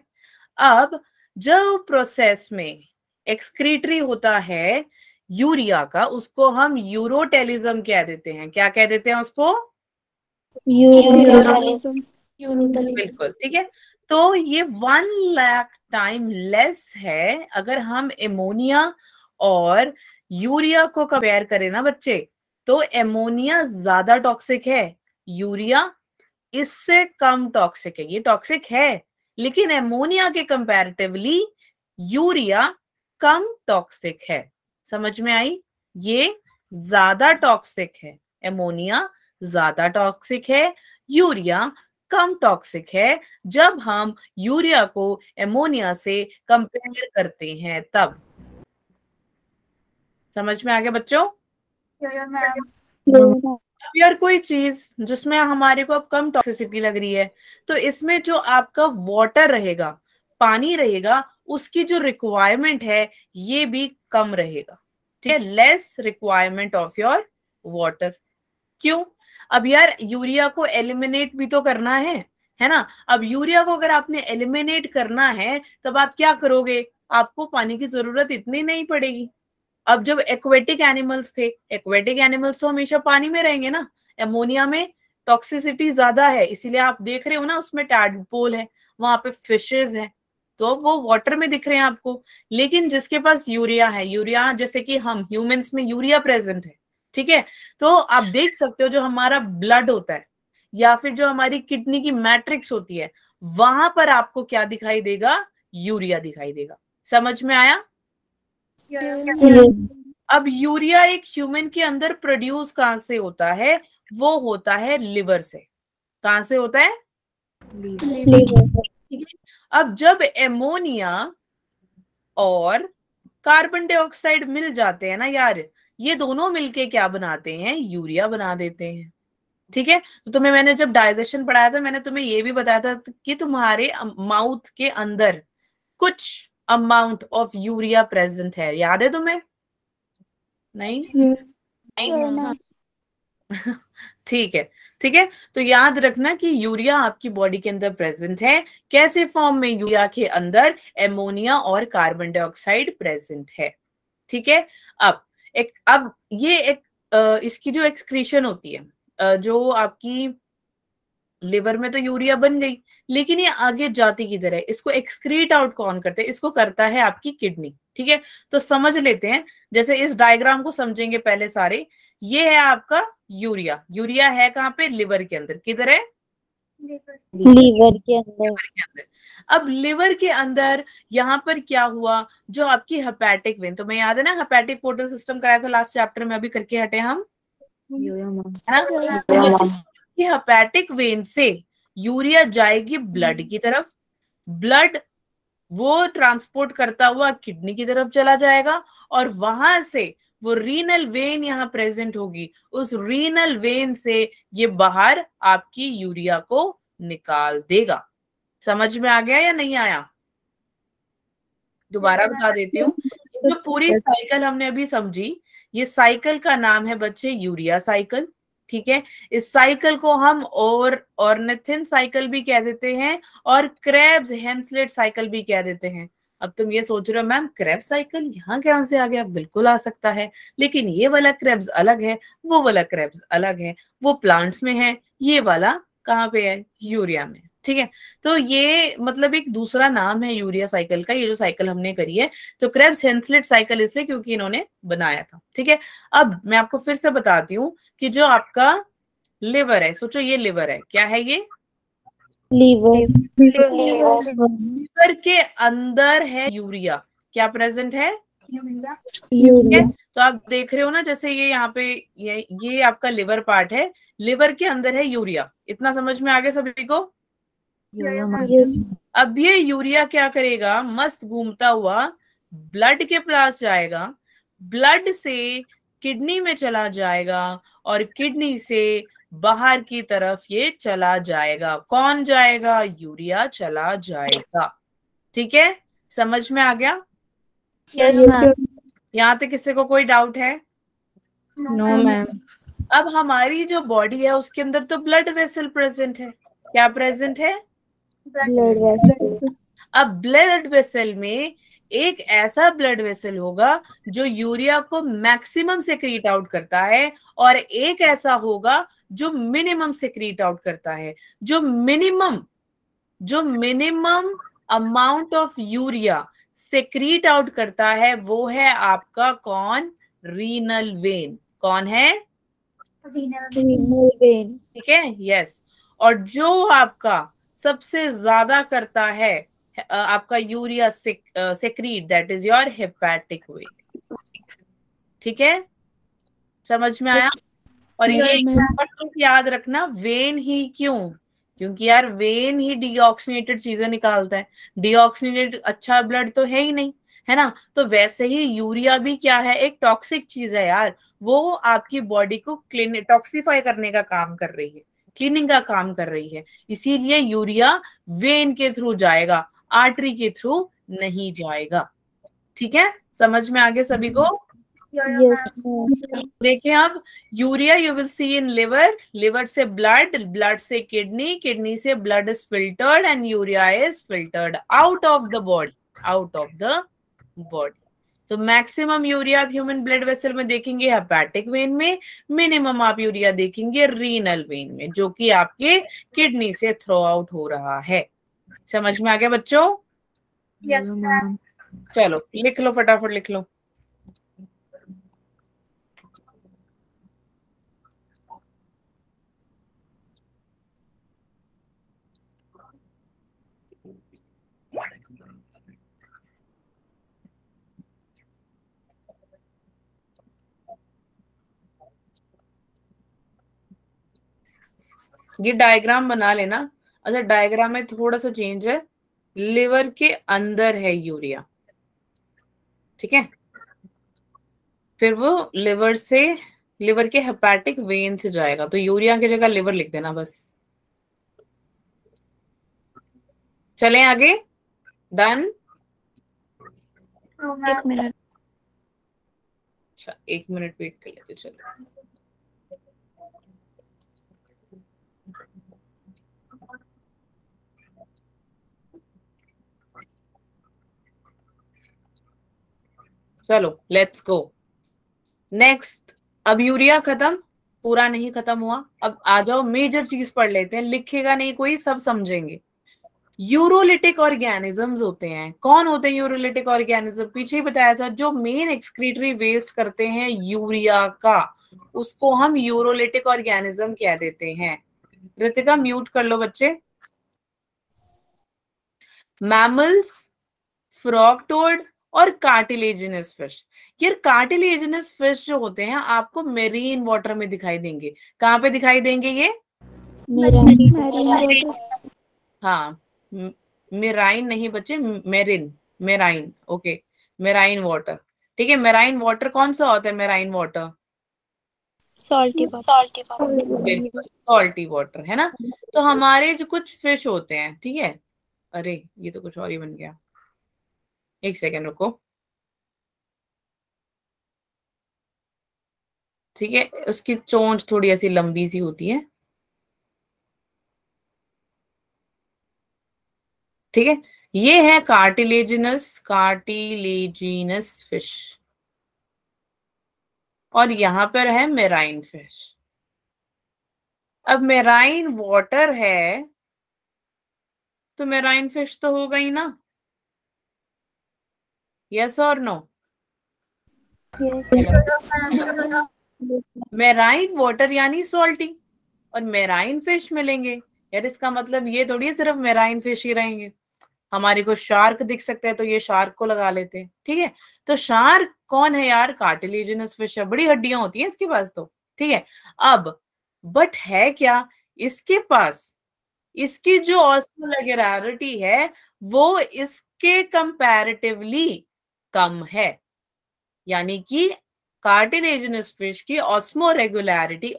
S1: अब जो प्रोसेस में एक्सक्रीटरी होता है यूरिया का, उसको हम यूरोटेलिज्म कह देते हैं। क्या कह देते हैं उसको? बिल्कुल ठीक है। तो ये 1 लाख टाइम लेस है अगर हम एमोनिया और यूरिया को कंपेयर करें ना बच्चे, तो एमोनिया ज्यादा टॉक्सिक है, यूरिया इससे कम टॉक्सिक है। ये टॉक्सिक है लेकिन एमोनिया के कंपैरेटिवली यूरिया कम टॉक्सिक है। समझ में आई? ये ज्यादा टॉक्सिक है, एमोनिया ज्यादा टॉक्सिक है, यूरिया कम टॉक्सिक है। जब हम यूरिया को एमोनिया से कंपेयर करते हैं तब। समझ में आ गया बच्चों? अब यार कोई चीज जिसमें हमारे को अब कम टॉक्सिसिटी लग रही है, तो इसमें जो आपका वाटर रहेगा, पानी रहेगा, उसकी जो रिक्वायरमेंट है ये भी कम रहेगा, ठीक है। Less requirement of your water. क्यों? अब यार यूरिया को एलिमिनेट भी तो करना है ना। अब यूरिया को अगर आपने एलिमिनेट करना है तब आप क्या करोगे, आपको पानी की जरूरत इतनी नहीं पड़ेगी। अब जब एक्वेटिक एनिमल्स थे, एक्वेटिक एनिमल्स तो हमेशा पानी में रहेंगे ना, एमोनिया में टॉक्सिसिटी ज्यादा है, इसीलिए आप देख रहे हो ना उसमें टैडपोल है, वहां पे फिशेस है, तो वो वाटर में दिख रहे हैं आपको। लेकिन जिसके पास यूरिया है, यूरिया जैसे कि हम ह्यूमंस में यूरिया प्रेजेंट है, ठीक है, तो आप देख सकते हो जो हमारा ब्लड होता है या फिर जो हमारी किडनी की मैट्रिक्स होती है, वहां पर आपको क्या दिखाई देगा, यूरिया दिखाई देगा। समझ में आया? अब यूरिया एक ह्यूमन के अंदर प्रोड्यूस कहां से होता है, वो होता है लिवर से। कहां से होता है? ठीक है। अब जब एमोनिया और कार्बन डाइऑक्साइड मिल जाते हैं ना यार, ये दोनों मिलके क्या बनाते हैं, यूरिया बना देते हैं, ठीक है। तो तुम्हें मैंने जब डाइजेशन पढ़ाया था, मैंने तुम्हें ये भी बताया था कि तुम्हारे माउथ के अंदर कुछ अमाउंट ऑफ यूरिया प्रेजेंट है, याद है तुम्हें? नहीं? ठीक है ठीक है। तो याद रखना कि यूरिया आपकी बॉडी के अंदर प्रेजेंट है। कैसे फॉर्म में? यूरिया के अंदर एमोनिया और कार्बन डाइऑक्साइड प्रेजेंट है, ठीक है। अब ये इसकी जो एक्सक्रीशन होती है, जो आपकी लिवर में तो यूरिया बन गई, लेकिन ये आगे जाती किधर है, इसको एक्सक्रीट आउट कौन करते हैं, इसको करता है आपकी किडनी, ठीक है। तो समझ लेते हैं, जैसे इस डायग्राम को समझेंगे पहले सारे। ये है आपका यूरिया, यूरिया है कहाँ पे, लिवर के अंदर। किधर है?
S2: लीवर के अंदर।
S1: लिवर के अंदर। अब लिवर के अंदर यहाँ पर क्या हुआ, जो आपकी हेपेटिक वेन, तो मैं याद है ना हेपेटिक पोर्टल सिस्टम कराया था लास्ट चैप्टर में, अभी करके हटे हम, है ना। हेपेटिक वेन से यूरिया जाएगी ब्लड की तरफ, ब्लड वो ट्रांसपोर्ट करता हुआ किडनी की तरफ चला जाएगा और वहां से वो रीनल वेन यहाँ प्रेजेंट होगी, उस रीनल वेन से ये बाहर आपकी यूरिया को निकाल देगा। समझ में आ गया या नहीं आया? दोबारा बता देती हूँ, जो पूरी साइकिल हमने अभी समझी, ये साइकिल का नाम है बच्चे यूरिया साइकिल। ठीक है, इस साइकिल को हम ऑर्निथिन साइकिल भी कह देते हैं और क्रेब्स हेंसलेट साइकिल भी कह देते हैं। अब तुम ये सोच रहे हो मैम क्रेब साइकिल यहाँ कहाँ से आ गया? बिल्कुल आ सकता है, लेकिन ये वाला क्रेब्स अलग है, वो वाला क्रेब्स अलग है, वो प्लांट्स में है, ये वाला कहाँ पे है? यूरिया में। ठीक है, तो ये मतलब एक दूसरा नाम है यूरिया साइकिल का, ये जो साइकिल हमने करी है। तो क्रेब्स हेंसलेट साइकिल इसलिए क्योंकि इन्होंने बनाया था। ठीक है, अब मैं आपको फिर से बताती हूँ कि जो आपका लिवर है, सोचो ये लिवर है, क्या है ये? लिवर के अंदर है यूरिया, क्या प्रेजेंट है? यूरिया। तो आप देख रहे हो ना, जैसे ये यहाँ पे ये आपका लिवर पार्ट है, लिवर के अंदर है यूरिया। इतना समझ में आ गया सभी को? अब ये यूरिया क्या करेगा? मस्त घूमता हुआ ब्लड के पास जाएगा, ब्लड से किडनी में चला जाएगा और किडनी से बाहर की तरफ ये चला जाएगा। कौन जाएगा? यूरिया चला जाएगा। ठीक है, समझ में आ गया? यहाँ तक किसी को कोई डाउट है?
S2: No ma'am.
S1: अब हमारी जो बॉडी है उसके अंदर तो ब्लड वेसल प्रेजेंट है। क्या प्रेजेंट है?
S2: Blood vessel.
S1: अब ब्लड वेसल में एक ऐसा ब्लड वेसल होगा जो यूरिया को मैक्सिमम सेक्रीट आउट करता है और एक ऐसा होगा जो मिनिमम सेक्रीट आउट करता है। जो minimum amount of urea secrete out करता है वो है आपका कौन? Renal vein. कौन है?
S2: Renal vein.
S1: ठीक है, यस। और जो आपका सबसे ज्यादा करता है आपका urea secrete, that is your hepatic when. ठीक है, समझ में आया? और ये याद रखना, वेन ही क्यों? क्योंकि यार वेन ही डीऑक्सीनेटेड चीजें निकालता है। डीऑक्सीनेटेड अच्छा ब्लड तो है ही नहीं, है ना? तो वैसे ही यूरिया भी क्या है? एक टॉक्सिक चीज है यार। वो आपकी बॉडी को टॉक्सिफाई करने का काम कर रही है, क्लीनिंग का काम कर रही है। इसीलिए यूरिया वेन के थ्रू जाएगा, आर्टरी के थ्रू नहीं जाएगा। ठीक है, समझ में आ गया सभी को? देखिए अब urea you will see in liver, liver से ब्लड, ब्लड से किडनी, किडनी से blood is filtered and urea is filtered out of the body, out of the body. तो मैक्सिमम यूरिया आप ह्यूमन ब्लड वेसल में देखेंगे hepatic when में, minimum आप urea देखेंगे रीनल वेन में, जो कि आपके किडनी से थ्रो आउट हो रहा है। समझ में आ गया बच्चों?
S5: Yes ma'am.
S1: चलो लिख लो, फटाफट लिख लो। ये डायग्राम बना लेना। अच्छा, डायग्राम में थोड़ा सा चेंज है, लिवर के अंदर है यूरिया। ठीक है, फिर वो लिवर के हेपेटिक वेन से जाएगा, तो यूरिया की जगह लिवर लिख देना बस। चलें आगे? डन?
S3: 1 मिनट।
S1: अच्छा 1 मिनट वेट कर लेते। चलो चलो लेट्स गो नेक्स्ट। अब यूरिया खत्म, पूरा नहीं खत्म हुआ। अब आ जाओ मेजर चीज पढ़ लेते हैं, लिखेगा नहीं कोई, सब समझेंगे। यूरोलिटिक ऑर्गेनिजम्स होते हैं। कौन होते हैं यूरोलिटिक ऑर्गेनिज्म? पीछे ही बताया था, जो मेन एक्सक्रीटरी वेस्ट करते हैं यूरिया का, उसको हम यूरोलिटिक ऑर्गेनिज्म कह देते हैं। रितिका म्यूट कर लो बच्चे। मैमल्स, फ्रॉग टोड और कार्टिलेजिनस फिश। यार कार्टिलेजिनस फिश जो होते हैं आपको मेरीन वाटर में दिखाई देंगे। कहाँ पे दिखाई देंगे ये?
S2: Marine water.
S1: हाँ, मेराइन नहीं बच्चे, marine, marine, okay, marine water. ठीक है, मेराइन वाटर कौन सा होता है? Marine water
S3: salty water.
S1: बिल्कुल सॉल्टी वाटर, है ना। तो हमारे जो कुछ फिश होते हैं, ठीक है, अरे ये तो कुछ और ही बन गया, एक सेकेंड रुको। ठीक है, उसकी चोंच थोड़ी ऐसी लंबी सी होती है, ठीक है। ये है कार्टिलेजिनस, कार्टिलेजिनस फिश, और यहां पर है मेराइन फिश। अब मेराइन वाटर है तो मेराइन फिश तो होगा ही ना, यस और नो? मेराइन वाटर यानी सॉल्टी, और मेराइन फिश मिलेंगे यार, इसका मतलब ये थोड़ी है सिर्फ मेराइन फिश ही रहेंगे। हमारे को शार्क दिख सकता है तो ये शार्क को लगा लेते हैं, ठीक है। तो शार्क कौन है यार? कार्टिलेजिनस फिश है, बड़ी हड्डियां होती हैं इसके पास तो, ठीक है। अब बट है क्या इसके पास? इसकी जो ऑस्मोलैरिटी है वो इसके कंपैरेटिवली कम है, यानी कि कार्टिलेजिनस फिश की ऑस्मो रेगुलैरिटी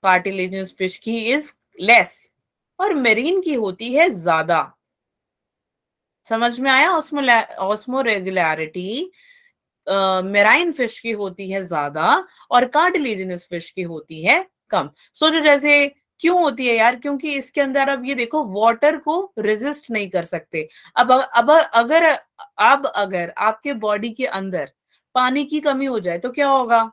S1: कार्टिलेजिनस फिश की इज लेस, और मेरीन की होती है ज्यादा। समझ में आया? ऑस्मो रेगुलैरिटी मेराइन फिश की होती है ज्यादा और कार्टिलेजिनस फिश की होती है कम। सोचो जैसे क्यों होती है यार? क्योंकि इसके अंदर अब ये देखो वाटर को रेजिस्ट नहीं कर सकते। अब अगर आपके बॉडी के अंदर पानी की कमी हो जाए तो क्या होगा?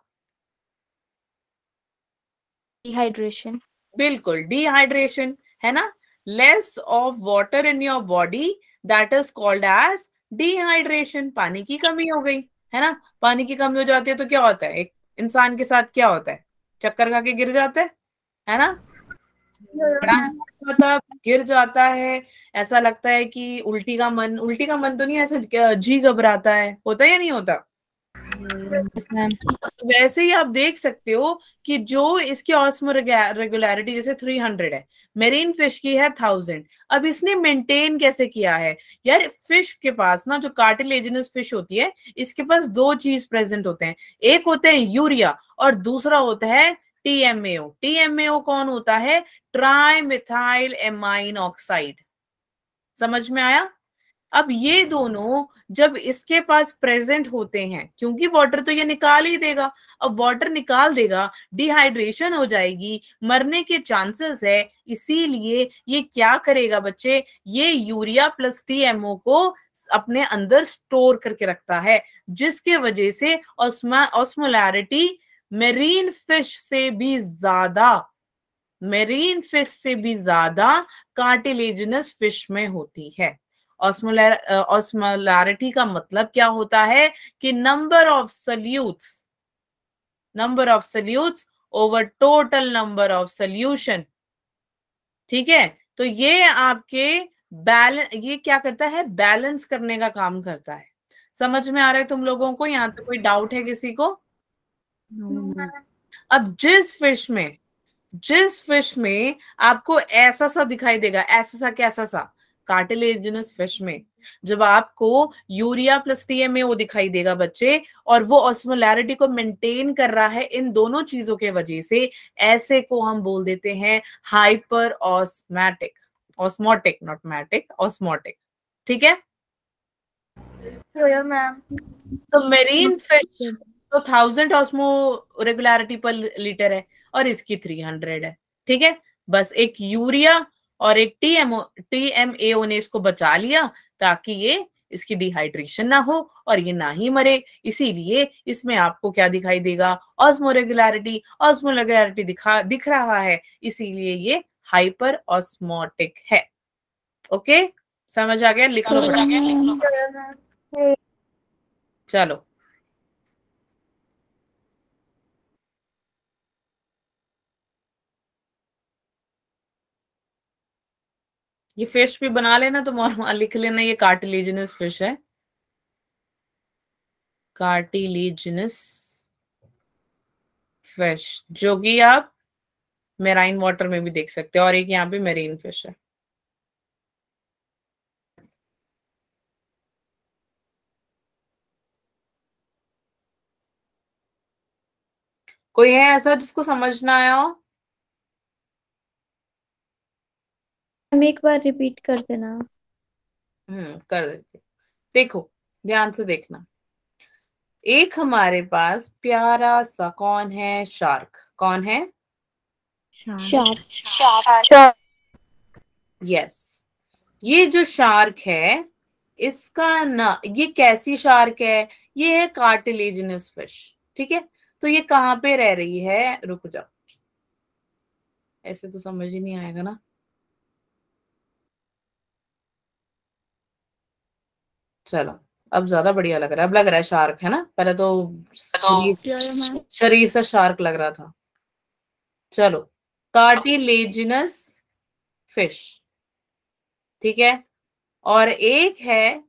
S3: डिहाइड्रेशन।
S1: बिल्कुल डिहाइड्रेशन, है ना। Less of water in your body, that is called as dehydration. पानी की कमी हो गई, है ना। पानी की कमी हो जाती है तो क्या होता है? एक इंसान के साथ क्या होता है? चक्कर खा के गिर जाता है ना। मतलब गिर जाता है, ऐसा लगता है कि उल्टी का मन तो नहीं, ऐसा जी घबराता है, होता है या नहीं होता? वैसे ही आप देख सकते हो कि जो इसकी ऑस्मो रेगुलैरिटी जैसे 300 है, मेरीन फिश की है 1000। अब इसने मेंटेन कैसे किया है यार? फिश के पास ना, जो कार्टिलेजिनस फिश होती है, इसके पास दो चीज प्रेजेंट होते हैं, एक होते हैं यूरिया और दूसरा होता है टीएमएओ। टीएमएओ कौन होता है? Tri methyl amine oxide. समझ में आया? अब ये दोनों जब इसके पास प्रेजेंट होते हैं, क्योंकि वाटर तो ये निकाल ही देगा, अब वाटर निकाल देगा, डिहाइड्रेशन हो जाएगी, मरने के चांसेस है। इसीलिए ये क्या करेगा बच्चे? ये यूरिया प्लस टीएमओ को अपने अंदर स्टोर करके रखता है, जिसके वजह से ऑस्मोलैरिटी मेरीन फिश से भी ज्यादा, मेरीन फिश से भी ज्यादा कार्टिलेजिनस फिश में होती है। ऑस्मोलैरिटी का मतलब क्या होता है? कि number of salutes over total number of solution. ठीक है, तो ये आपके ये क्या करता है? बैलेंस करने का काम करता है। समझ में आ रहा है तुम लोगों को? यहाँ पे कोई डाउट है किसी को? अब जिस फिश में आपको ऐसा सा दिखाई देगा, ऐसा सा, कैसा सा? कार्टिलेजिनस फिश में जब आपको यूरिया प्लस टीएमएओ दिखाई देगा बच्चे, और वो ऑस्मोलैरिटी को मेंटेन कर रहा है इन दोनों चीजों के वजह से, ऐसे को हम बोल देते हैं hyper osmotic. Osmotic, not matic, osmotic. ठीक है।
S3: मैम।
S1: तो मेरीन फिश तो 1000 ऑस्मो रेगुलैरिटी पर लीटर है और इसकी 300 है। ठीक है, बस एक यूरिया और एक टीएमएओ ने इसको बचा लिया ताकि ये इसकी डिहाइड्रेशन ना हो और ये ना ही मरे। इसीलिए इसमें आपको क्या दिखाई देगा? ऑस्मो रेगुलैरिटी दिख रहा है, इसीलिए ये हाइपर ऑस्मोटिक है। ओके, समझ आ गया? लिख लो। चलो, ये फिश भी बना लेना तुम और वहां लिख लेना, ये कार्टिलेजिनस फिश है, कार्टिलेजिनस फिश, जो कि आप मेराइन वाटर में भी देख सकते हो, और एक यहाँ पे मेरीन फिश है। कोई है ऐसा जिसको समझना आया हो?
S2: हम एक बार रिपीट कर देना।
S1: कर देते। देखो ध्यान से देखना। एक हमारे पास प्यारा सा कौन है? शार्क। कौन है?
S2: शार्क।
S1: यस। ये जो शार्क है, इसका ना, ये कैसी शार्क है? ये है कार्टिलेजिनस फिश। ठीक है, तो ये कहाँ पे रह रही है? रुक जाओ, ऐसे तो समझ ही नहीं आएगा ना। चलो, अब ज्यादा बढ़िया लग रहा है। अब लग रहा है शार्क है ना, पहले तो शरीफ सा शार्क लग रहा था। चलो, कार्टिलेजिनस फिश, ठीक है। और एक है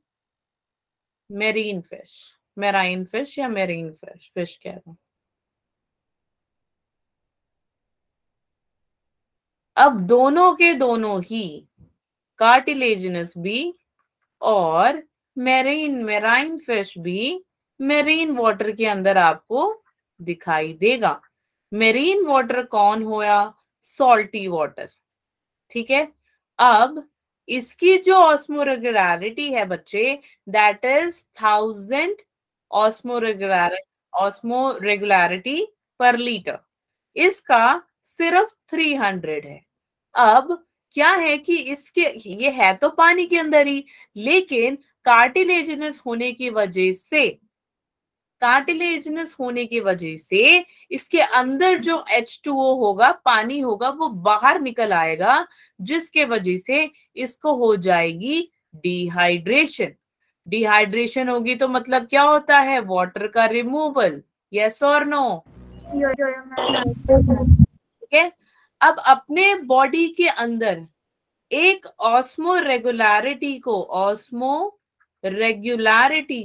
S1: मेरीन फिश। मेराइन फिश या मेरीन फिश, फिश कह रहा हूं। अब दोनों के दोनों ही, कार्टिलेजिनस भी और मेराइन फिश भी मेरीन वाटर के अंदर आपको दिखाई देगा। मेरीन वाटर कौन होया? Salty water. ठीक है। अब इसकी जो ऑस्मोरेगुलरिटी है बच्चे, दैट इज 1000 ऑस्मोरेगुलरिटी पर लीटर। इसका सिर्फ 300 है। अब क्या है कि इसके, ये है तो पानी के अंदर ही, लेकिन कार्टिलेजिनस होने की वजह से इसके अंदर जो H2O होगा, पानी होगा, वो बाहर निकल आएगा, जिसके वजह से इसको हो जाएगी डिहाइड्रेशन। डिहाइड्रेशन होगी तो मतलब क्या होता है? वाटर का रिमूवल। यस और नो? ठीक है। अब अपने बॉडी के अंदर एक ऑस्मोरेगुलरिटी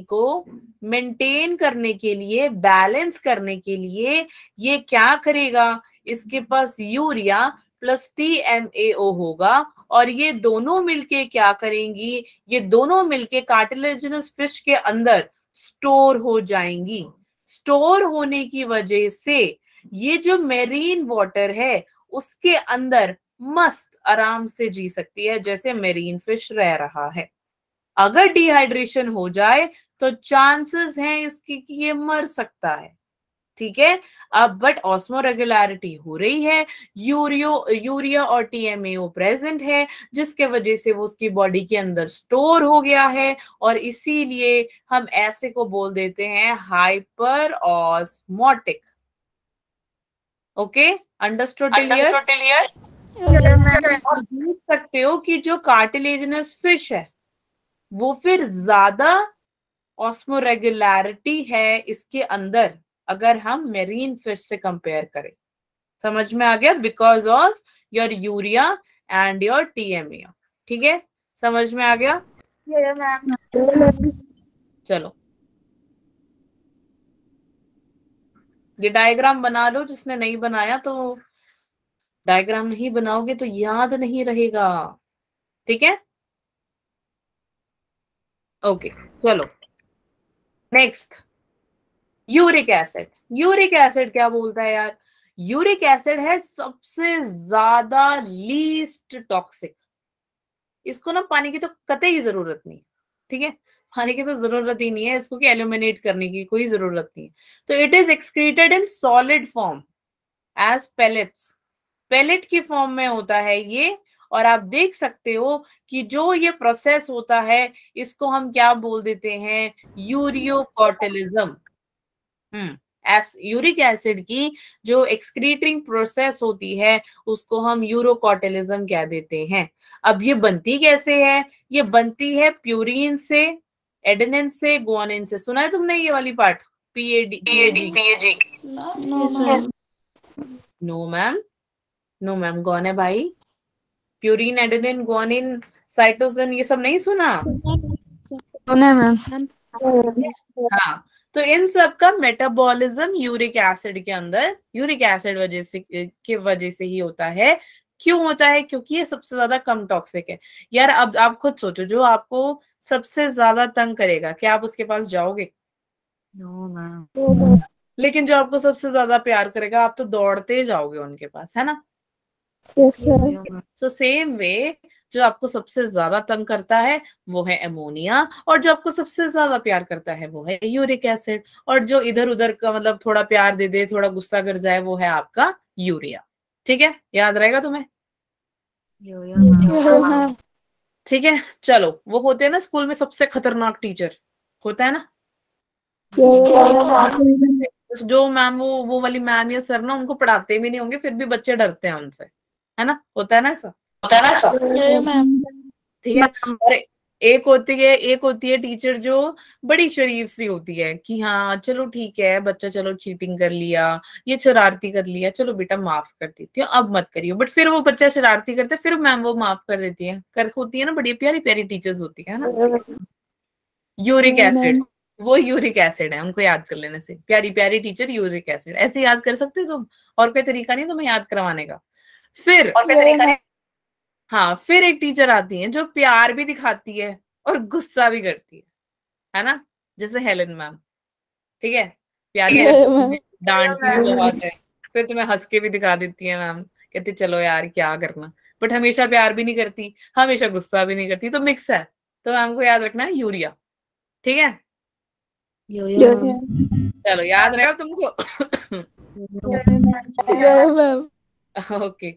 S1: को मेंटेन करने के लिए, बैलेंस करने के लिए, ये क्या करेगा? इसके पास यूरिया प्लस TMAO होगा, और ये दोनों मिलके क्या करेंगी? ये दोनों मिलके कार्टिलेजिनस फिश के अंदर स्टोर हो जाएंगी। स्टोर होने की वजह से ये जो मेरीन वाटर है, उसके अंदर मस्त आराम से जी सकती है, जैसे मेरीन फिश रह रहा है। अगर डिहाइड्रेशन हो जाए तो चांसेस हैं इसकी कि ये मर सकता है। ठीक है। अब बट ऑस्मोरेगुलरिटी हो रही है, यूरिया और TMAO प्रेजेंट है, जिसके वजह से वो उसकी बॉडी के अंदर स्टोर हो गया है, और इसीलिए हम ऐसे को बोल देते हैं hyper osmotic. Okay, understood clear? आप देख सकते हो कि जो कार्टिलेजिनस फिश है, वो फिर ज्यादा ऑस्मोरेगुलरिटी है इसके अंदर, अगर हम मेरीन फिश से कंपेयर करें। समझ में आ गया? Because of your urea and your TMAO। ठीक है, समझ में आ गया? चलो, ये डायग्राम बना लो। जिसने नहीं बनाया तो डायग्राम नहीं बनाओगे तो याद नहीं रहेगा। ठीक है, ओके। चलो next, uric acid. Uric acid क्या बोलता है यार? यूरिक एसिड है सबसे ज्यादा लीस्ट टॉक्सिक। इसको ना पानी की तो कतई जरूरत नहीं। ठीक है, पानी की तो जरूरत ही नहीं है इसको कि एल्यूमिनेट करने की कोई जरूरत नहीं है। तो it is excreted in solid form as pellets. Pellet की फॉर्म में होता है ये। और आप देख सकते हो कि जो ये प्रोसेस होता है, इसको हम क्या बोल देते हैं? यूरियोकॉटिलिज्म। यूरिक एसिड की जो एक्सक्रीटिंग प्रोसेस होती है, उसको हम यूरोकॉटिलिज्म कह देते हैं। अब ये बनती कैसे है? ये बनती है प्यूरिन से, एडेनिन से, गुआनिन से। सुना है तुमने ये वाली part? PAG? No ma'am, no ma'am. कौन है भाई? प्यूरिन, एडेनिन, गुआनिन, साइटोसिन, ये सब नहीं सुना?
S2: सुना मैम।
S1: हाँ, तो इन सब का मेटाबॉलिज्म यूरिक एसिड के अंदर, यूरिक एसिड वजह से ही होता है। क्यों होता है? क्योंकि ये सबसे ज्यादा कम टॉक्सिक है। यार अब आप खुद सोचो, जो आपको सबसे ज्यादा तंग करेगा, क्या आप उसके पास जाओगे?
S5: No ma'am.
S1: लेकिन जो आपको सबसे ज्यादा प्यार करेगा, आप तो दौड़ते जाओगे उनके पास, है ना? सो सेम वे, जो आपको सबसे ज्यादा तंग करता है वो है अमोनिया, और जो आपको सबसे ज्यादा प्यार करता है वो है यूरिक एसिड, और जो इधर उधर का मतलब थोड़ा प्यार दे दे, थोड़ा गुस्सा कर जाए, वो है आपका यूरिया। ठीक है, याद रहेगा तुम्हें? ठीक है, चलो। वो होते हैं ना स्कूल में सबसे खतरनाक टीचर, होता है ना? जो मैम, वो वाली मैम या सर ना, उनको पढ़ाते भी नहीं होंगे, फिर भी बच्चे डरते हैं उनसे, है ना? होता है ना ऐसा? ठीक है। और एक होती है टीचर जो बड़ी शरीफ सी होती है कि हाँ चलो ठीक है बच्चा, चलो चीटिंग कर लिया, ये शरारती कर लिया, चलो बेटा माफ कर देती हूँ, अब मत करियो। बट फिर वो बच्चा शरारती करता है, फिर मैम वो माफ कर देती है, होती है ना, बड़ी प्यारी प्यारी टीचर्स होती है ना। यूरिक एसिड, वो यूरिक एसिड है, उनको याद कर लेने से। प्यारी प्यारी टीचर यूरिक एसिड, ऐसे याद कर सकते हो तुम, और कोई तरीका नहीं तुम्हें याद करवाने का। फिर हाँ, फिर एक टीचर आती है जो प्यार भी दिखाती है और गुस्सा भी करती है ना? जैसे हेलन मैम, ठीक है, प्यार भी करती है, डांटती भी बहुत है, फिर तुम्हें हंस के भी दिखा देती है मैम, कहती चलो यार क्या करना। बट हमेशा प्यार भी नहीं करती, हमेशा गुस्सा भी नहीं करती, तो मिक्स है। तो मैम को याद रखना है यूरिया। ठीक है, चलो याद रहेगा तुमको। ओके।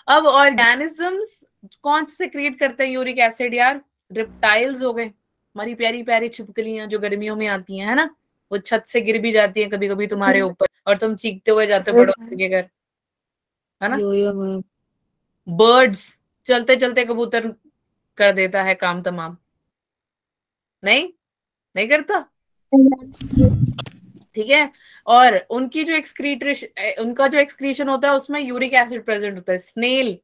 S1: अब ऑर्गेनिजम्स कौन से क्रिएट करते हैं यूरिक एसिड यार? रिप्टाइल्स हो गए, हमारी प्यारी प्यारी छिपकलियां जो गर्मियों में आती हैं, है ना? वो छत से गिर भी जाती हैं कभी कभी तुम्हारे ऊपर, और तुम चीखते हुए जाते हो पड़ोसी के घर, है ना? बर्ड्स, चलते चलते कबूतर कर देता है काम तमाम, नहीं? नहीं करता? ठीक है। और उनकी जो उनका जो एक्सक्रीशन होता है उसमें यूरिक एसिड प्रेजेंट होता है। स्नेल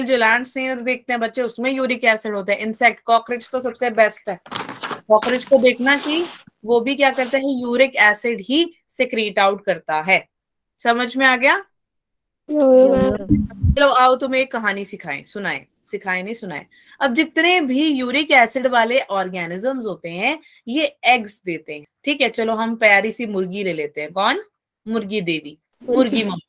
S1: जो लैंड स्नेल्स देखते हैं बच्चे, उसमें यूरिक एसिड होता है। इंसेक्ट, कॉकरोच तो सबसे बेस्ट है। कॉकरोच को देखना कि वो भी क्या करता है, यूरिक एसिड ही सिक्रीट आउट करता है। समझ में आ गया? चलो आओ तुम्हें एक कहानी सिखाएं नहीं, सुनाएं। अब जितने भी यूरिक एसिड वाले ऑर्गेनिजम्स होते हैं, ये एग्स देते हैं। ठीक है, चलो हम प्यारी सी मुर्गी ले लेते हैं। कौन? मुर्गी देवी, मुर्गी मम्मी।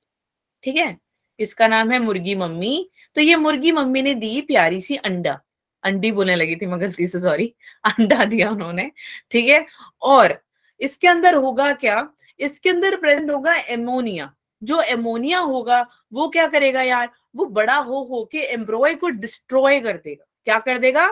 S1: ठीक है, इसका नाम है मुर्गी मम्मी। तो ये मुर्गी मम्मी ने दी प्यारी सी अंडी बोलने लगी थी मैं गलती से, सॉरी, अंडा दिया उन्होंने। ठीक है, और इसके अंदर होगा क्या? इसके अंदर प्रेजेंट होगा एमोनिया। जो एमोनिया होगा वो क्या करेगा यार? वो बड़ा हो के एम्ब्रॉय को डिस्ट्रॉय कर देगा। क्या कर देगा?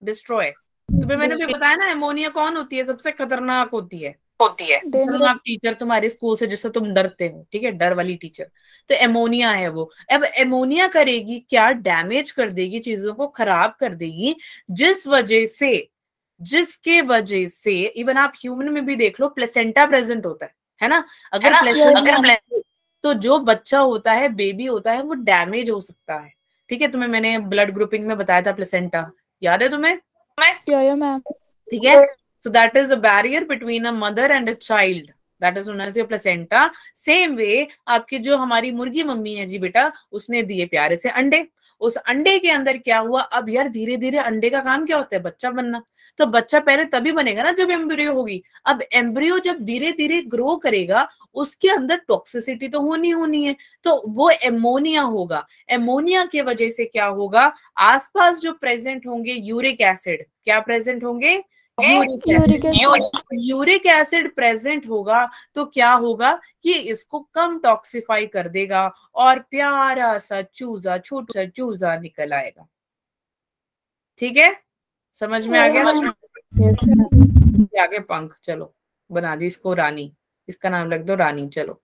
S1: डिस्ट्रॉय। तुम्हें मैंने भी बताया ना, एमोनिया कौन होती है? सबसे खतरनाक होती है खतरनाक टीचर तुम्हारे स्कूल से, जिससे तुम डरते हो। ठीक है, डर वाली टीचर। तो एमोनिया है वो। अब एमोनिया करेगी क्या? डैमेज कर देगी, चीजों को खराब कर देगी, जिसके वजह से इवन आप ह्यूमन में भी देख लो, प्लेसेंटा प्रेजेंट होता है ना? अगर प्लेसेंटा, तो जो बच्चा होता है, बेबी होता है, वो डैमेज हो सकता है। ठीक है, तुम्हें मैंने ब्लड ग्रुपिंग में बताया था प्लेसेंटा, याद है तुम्हें? ठीक है, so that is a barrier between a mother and a child, that is known as your placenta. Same way आपकी जो हमारी मुर्गी मम्मी है जी बेटा, उसने दिए प्यारे से अंडे। उस अंडे के अंदर क्या हुआ? अब यार धीरे धीरे अंडे का काम क्या होता है? बच्चा बनना। तो बच्चा पहले तभी बनेगा ना जब एम्ब्रियो होगी। अब एम्ब्रियो जब धीरे धीरे ग्रो करेगा, उसके अंदर टॉक्सिसिटी तो होनी है, तो वो एमोनिया होगा। एमोनिया की वजह से क्या होगा? आसपास जो प्रेजेंट होंगे यूरिक एसिड, क्या प्रेजेंट होंगे? यूरिक एसिड प्रेजेंट होगा, तो क्या होगा कि इसको कम टॉक्सिफाई कर देगा और प्यारा सा चूजा, छोटा सा चूजा निकल आएगा। ठीक है, समझ में आ गया? आगे पंख, चलो बना दी इसको रानी, इसका नाम रख दो रानी। चलो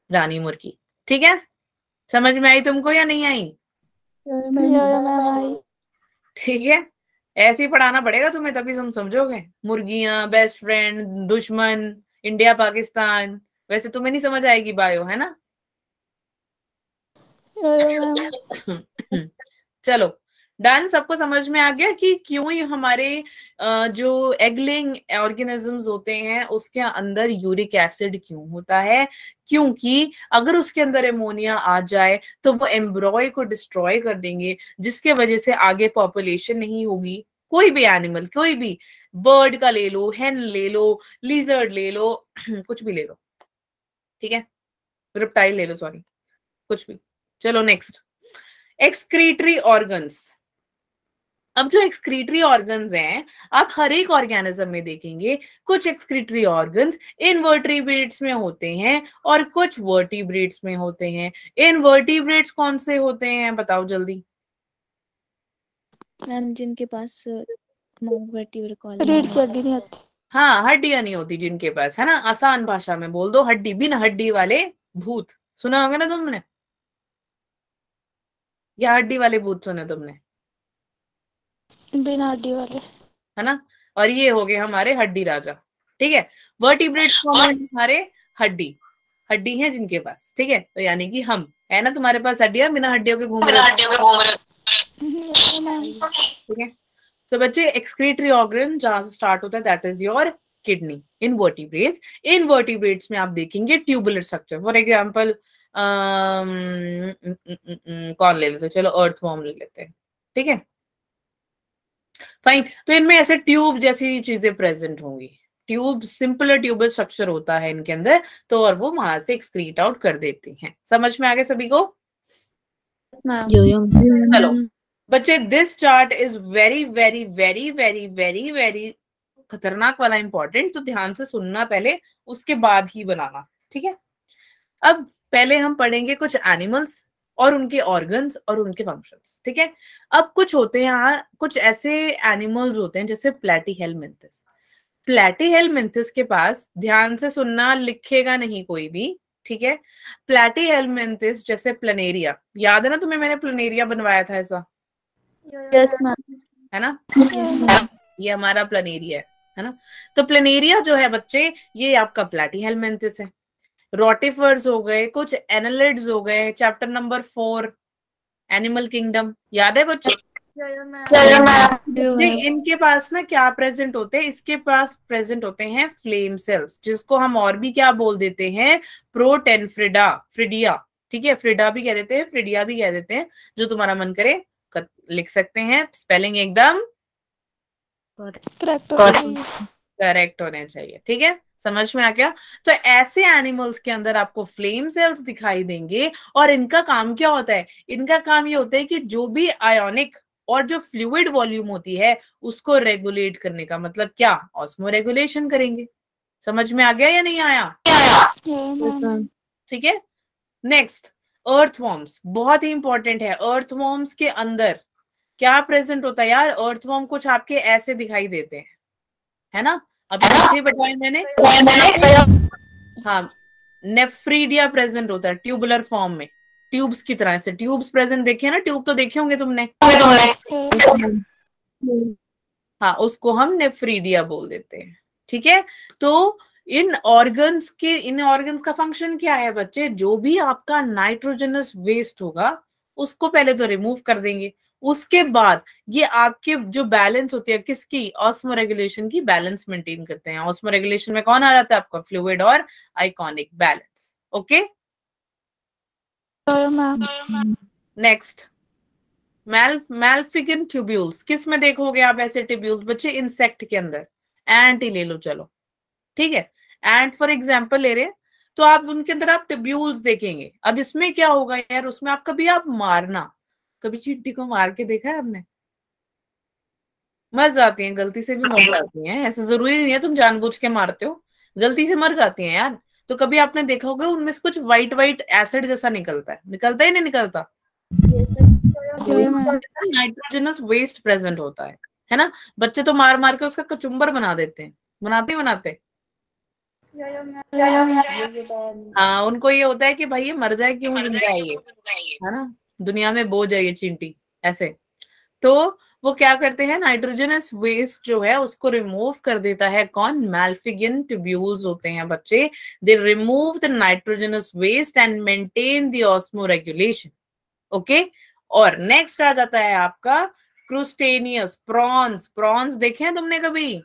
S1: रानी मुर्गी। ठीक है, समझ में आई तुमको या नहीं आई? ठीक है, ऐसे ही पढ़ाना पड़ेगा तुम्हें, तभी तुम समझोगे। मुर्गियां, बेस्ट फ्रेंड, दुश्मन, इंडिया पाकिस्तान। वैसे तुम्हें नहीं समझ आएगी बायो, है ना? चलो डन, सबको समझ में आ गया कि क्यों ये हमारे जो एगलिंग ऑर्गेनिजम्स होते हैं उसके अंदर यूरिक एसिड क्यों होता है? क्योंकि अगर उसके अंदर एमोनिया आ जाए तो वो एम्ब्रॉय को डिस्ट्रॉय कर देंगे, जिसके वजह से आगे पॉपुलेशन नहीं होगी। कोई भी एनिमल, कोई भी बर्ड का ले लो, हेन ले लो, लिजर्ड ले लो, कुछ भी ले लो, ठीक है, रेप्टाइल ले लो, सॉरी, कुछ भी। चलो नेक्स्ट, एक्सक्रीटरी ऑर्गन्स। अब जो एक्सक्रीटरी ऑर्गन्स हैं, आप हर एक ऑर्गेनिज्म में देखेंगे कुछ एक्सक्रीटरी ऑर्गन्स इनवर्टिब्रेट्स में होते हैं और कुछ वर्टिब्रेट्स में होते हैं। इनवर्टिब्रेट्स कौन से होते हैं बताओ जल्दी।
S2: मैम जिनके पास वर्टिब्रल कॉलम
S3: रीढ़ की हड्डी नहीं होती।
S1: हाँ, हड्डियां नहीं होती जिनके पास, है ना, आसान भाषा में बोल दो, हड्डी, बिना हड्डी वाले भूत। सुना होगा ना तुमने, या हड्डी वाले भूत सुने तुमने,
S3: बिना हड्डी वाले,
S1: है ना। और ये हो गए हमारे हड्डी राजा, ठीक है। वर्टिब्रेट्स कौन है? हमारे हड्डी, हड्डी है जिनके पास, ठीक है। तो यानी कि हम, है ना, तुम्हारे पास हड्डियां, बिना हड्डियों के घूम रहे, ठीक है। तो बच्चे एक्सक्रीटरी ऑर्गन जहां से स्टार्ट होता है that is your kidney. Invertebrates, invertebrates में आप देखेंगे ट्यूबुलर स्ट्रक्चर। फॉर एग्जांपल कौन ले लेते, चलो अर्थवॉर्म ले लेते हैं, ठीक है, फाइन। तो इनमें ऐसे ट्यूब जैसी चीजें प्रेजेंट होंगी, ट्यूब, सिंपल ट्यूबल स्ट्रक्चर होता है इनके अंदर, तो और वो वहां से एक्सक्रीट आउट कर देती हैं। समझ में आ गया सभी को? चलो बच्चे, this chart is very very very very very very खतरनाक वाला इंपॉर्टेंट, तो ध्यान से सुनना पहले, उसके बाद ही बनाना, ठीक है। अब पहले हम पढ़ेंगे कुछ एनिमल्स और उनके ऑर्गन्स और उनके फंक्शंस, ठीक है। अब कुछ होते हैं यहाँ, कुछ ऐसे एनिमल्स होते हैं जैसे प्लैटीहेलमिंथस। प्लैटीहेलमिंथस के पास, ध्यान से सुनना, लिखेगा नहीं कोई भी, ठीक है। प्लैटीहेलमिंथस जैसे प्लनेरिया, याद है ना तुम्हें, मैंने प्लनेरिया बनवाया था ऐसा, है ना, ये हमारा प्लनेरिया है ना। तो प्लनेरिया जो है बच्चे, ये आपका प्लैटीहेलमिंथस है। रोटिफर्स हो गए, कुछ एनालिड्स हो गए, चैप्टर नंबर 4 एनिमल किंगडम, याद है कुछ? इनके पास ना क्या प्रेजेंट होते हैं, इसके पास प्रेजेंट होते हैं फ्लेम सेल्स, जिसको हम और भी क्या बोल देते हैं, प्रोटेनफ्रिडा, फ्रिडिया, ठीक है, फ्रिडा भी कह देते हैं, फ्रिडिया भी कह देते हैं, जो तुम्हारा मन करे लिख सकते हैं, स्पेलिंग एकदम करेक्ट होने चाहिए, ठीक है, समझ में आ गया। तो ऐसे एनिमल्स के अंदर आपको फ्लेम सेल्स दिखाई देंगे, और इनका काम क्या होता है, इनका काम ये होता है कि जो भी आयोनिक और जो फ्लूइड वॉल्यूम होती है उसको रेगुलेट करने का, मतलब क्या, ऑस्मो रेगुलेशन करेंगे। समझ में आ गया या नहीं आया? ठीक है। नेक्स्ट, अर्थवॉर्म्स, बहुत ही इंपॉर्टेंट है। अर्थवॉर्म्स के अंदर क्या प्रेजेंट होता है यार? अर्थवॉर्म कुछ आपके ऐसे दिखाई देते हैं, है ना, अभी पीछे बताया मैंने, हाँ, नेफ्रीडिया प्रेजेंट होता है ट्यूबुलर फॉर्म में, ट्यूब्स की तरह से, ट्यूब्स प्रेजेंट देखे ना, ट्यूब तो देखे होंगे तुमने, हाँ, उसको हम नेफ्रीडिया बोल देते हैं, ठीक है। तो इन ऑर्गन्स का फंक्शन क्या है बच्चे? जो भी आपका नाइट्रोजनस वेस्ट होगा उसको पहले तो रिमूव कर देंगे, उसके बाद ये आपके जो बैलेंस होती है, किसकी, ऑस्मो रेगुलेशन की, बैलेंस मेंटेन करते हैं। ऑस्मो रेगुलेशन में कौन आ जाता है आपका? फ्लूइड और ionic balance, okay. Next, malpighian tubules, किस में देखोगे आप ऐसे ट्यूब्यूल्स बच्चे? इंसेक्ट के अंदर, एंट ही ले लो, चलो ठीक है, एंट फॉर एग्जांपल ले रहे, तो आप उनके अंदर आप ट्यूब्यूल्स देखेंगे। अब इसमें क्या होगा यार, उसमें आप कभी आप मारना, कभी चींटी को मार के देखा है आपने? मर जाती हैं, गलती से भी मर जाती हैं, ऐसा जरूरी नहीं है तुम जानबूझ के मारते हो, गलती से मर जाती हैं यार। तो कभी आपने देखा होगा उनमें से कुछ व्हाइट व्हाइट एसिड जैसा निकलता है, निकलता ही नहीं निकलता? नाइट्रोजनस वेस्ट प्रेजेंट होता है ना। बच्चे तो मार मार के उसका कचुम्बर बना देते हैं, बनाते हाँ, उनको ये होता है कि भाई ये मर जाए, क्यों जिंदा है ये, है ना, दुनिया में बोझ है ये चींटी, ऐसे। तो वो क्या करते हैं, नाइट्रोजनस वेस्ट जो है उसको रिमूव कर देता है कौन? मैल्फिगन ट्यूब्यूल्स होते हैं बच्चे, they remove the nitrogenous waste and maintain the osmoregulation, okay. और नेक्स्ट आ जाता है आपका क्रूस्टेनियस, प्रॉन्स, प्रॉन्स देखे हैं तुमने कभी?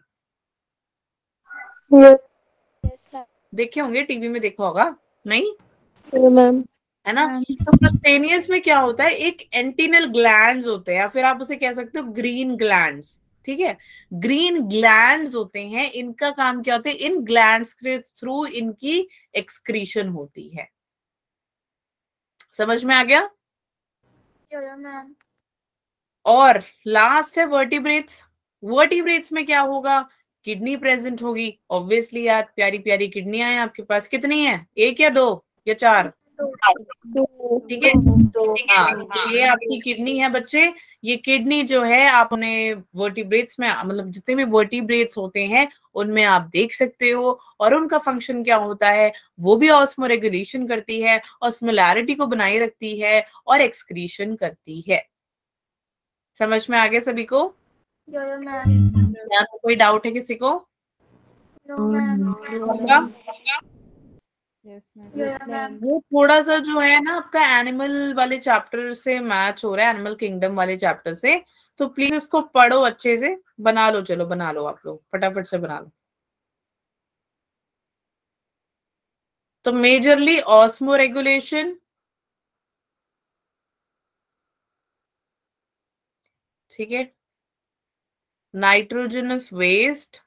S1: देखे होंगे, टीवी में देखा होगा, नहीं
S3: मैम।
S1: है ना? तो क्रूस्टेनियस में क्या होता है, एक एंटीनल ग्लैंड्स होते हैं, या फिर आप उसे कह सकते हो ग्रीन ग्लैंड्स। ठीक है, ग्रीन ग्लैंड्स होते हैं, इनका काम क्या होता है, इन ग्लैंड्स के थ्रू इनकी एक्सक्रीशन होती है। समझ में आ गया?
S2: मैम।
S1: और लास्ट है वर्टिब्रेट्स। वर्टिब्रेट्स में क्या होगा, किडनी प्रेजेंट होगी ऑब्वियसली यार, प्यारी प्यारी किडनियां हैं आपके पास, कितनी है, एक या दो या चार? ठीक है, हाँ, तो ये आपकी किडनी है बच्चे। ये किडनी जो है आप उन्हें वर्टिब्रेट्स में, मतलब जितने भी वर्टिब्रेट्स होते हैं उनमें आप देख सकते हो, और उनका फंक्शन क्या होता है, वो भी ऑस्मोरेगुलेशन करती है, ऑस्मोलैरिटी को बनाए रखती है और एक्सक्रीशन करती है। समझ में आ गया सभी को? यहाँ तो कोई डाउट है किसी को? वो थोड़ा सा जो है ना आपका एनिमल वाले चैप्टर से मैच हो रहा है, एनिमल किंगडम वाले चैप्टर से, तो प्लीज इसको पढ़ो अच्छे से, बना लो, चलो बना लो, आप लोग फटाफट से बना लो। तो मेजरली ऑस्मो रेगुलेशन, ठीक है, नाइट्रोजनस वेस्ट,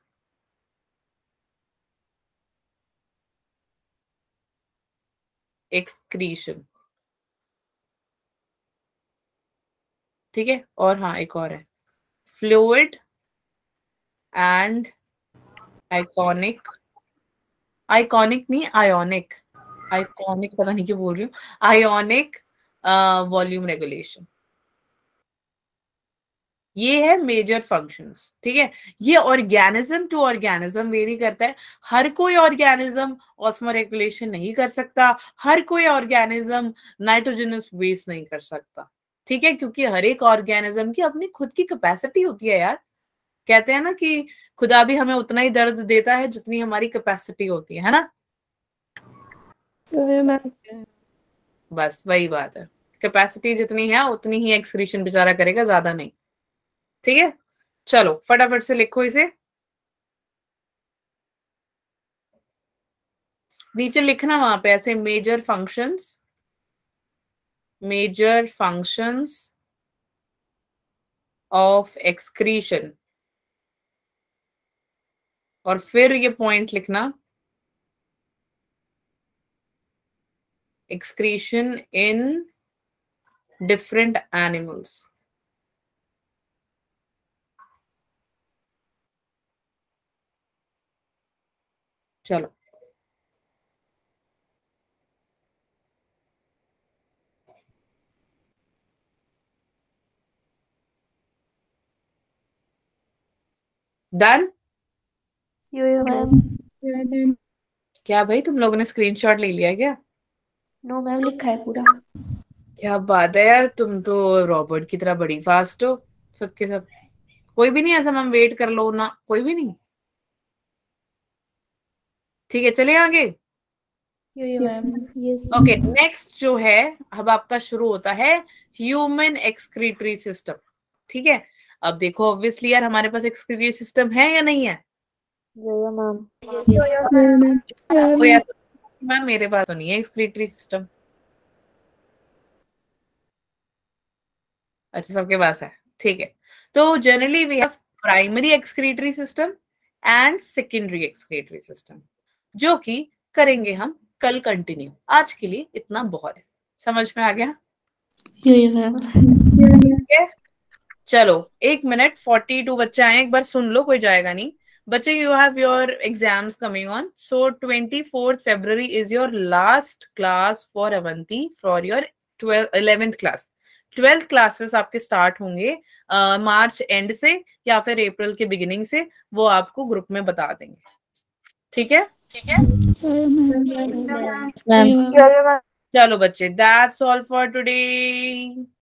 S1: एक्सक्रीशन, ठीक है, और हाँ एक और है, फ्लूइड एंड आइकॉनिक, आइकॉनिक नहीं आयोनिक, आइकॉनिक पता नहीं क्यों बोल रही हूँ, आयोनिक वॉल्यूम रेगुलेशन। ये है मेजर फंक्शंस। ठीक है, ये ऑर्गेनिज्म टू ऑर्गेनिज्म वेरी करता है। हर कोई ऑर्गेनिज्म ऑस्मो रेगुलेशन नहीं कर सकता, हर कोई ऑर्गेनिज्म नाइट्रोजनस वेस्ट नहीं कर सकता। ठीक है, क्योंकि हर एक ऑर्गेनिज्म की अपनी खुद की कैपेसिटी होती है यार। कहते हैं ना कि खुदा भी हमें उतना ही दर्द देता है जितनी हमारी कैपेसिटी होती है ना? बस वही बात है, कैपेसिटी जितनी है उतनी ही एक्सक्रीशन बेचारा करेगा, ज्यादा नहीं। ठीक है, चलो फटाफट से लिखो इसे, नीचे लिखना वहां पे ऐसे, major functions, major functions of excretion, और फिर ये पॉइंट लिखना, एक्सक्रीशन इन डिफरेंट एनिमल्स। चलो डन?
S4: मैम।
S1: क्या भाई तुम लोगों ने स्क्रीनशॉट ले लिया क्या?
S4: नो मैम, लिखा है पूरा।
S1: क्या बात है यार, तुम तो रॉबर्ट की तरह बड़ी फास्ट हो सबके सब। कोई भी नहीं ऐसा मैम वेट कर लो ना, कोई भी नहीं? ठीक है, चले आगे।
S4: मैम। यस।
S1: ओके, नेक्स्ट जो है अब आपका शुरू होता है ह्यूमन एक्सक्रीटरी सिस्टम। ठीक है, अब देखो ऑब्वियसली यार हमारे पास एक्सक्रीटरी सिस्टम है या नहीं है?
S5: मैम।
S1: कोई ऐसा मैम मेरे पास तो नहीं है एक्सक्रीटरी सिस्टम। अच्छा, सबके पास है, ठीक है। तो generally we have primary excretory system and secondary excretory system, जो कि करेंगे हम कल कंटिन्यू। आज के लिए इतना बहुत है, समझ में आ गया?
S4: मैम।
S1: ठीक है, चलो 1 मिनट, 42 बच्चे आए, एक बार सुन लो, कोई जाएगा नहीं। बच्चे, you have your exams coming on, so 24 February is your last class for Avanti for your 11th class. 12th classes आपके स्टार्ट होंगे मार्च एंड से या फिर अप्रैल के बिगिनिंग से, वो आपको ग्रुप में बता देंगे। ठीक है,
S5: मैम।
S1: चलो बच्चे, दैट्स ऑल फॉर टुडे।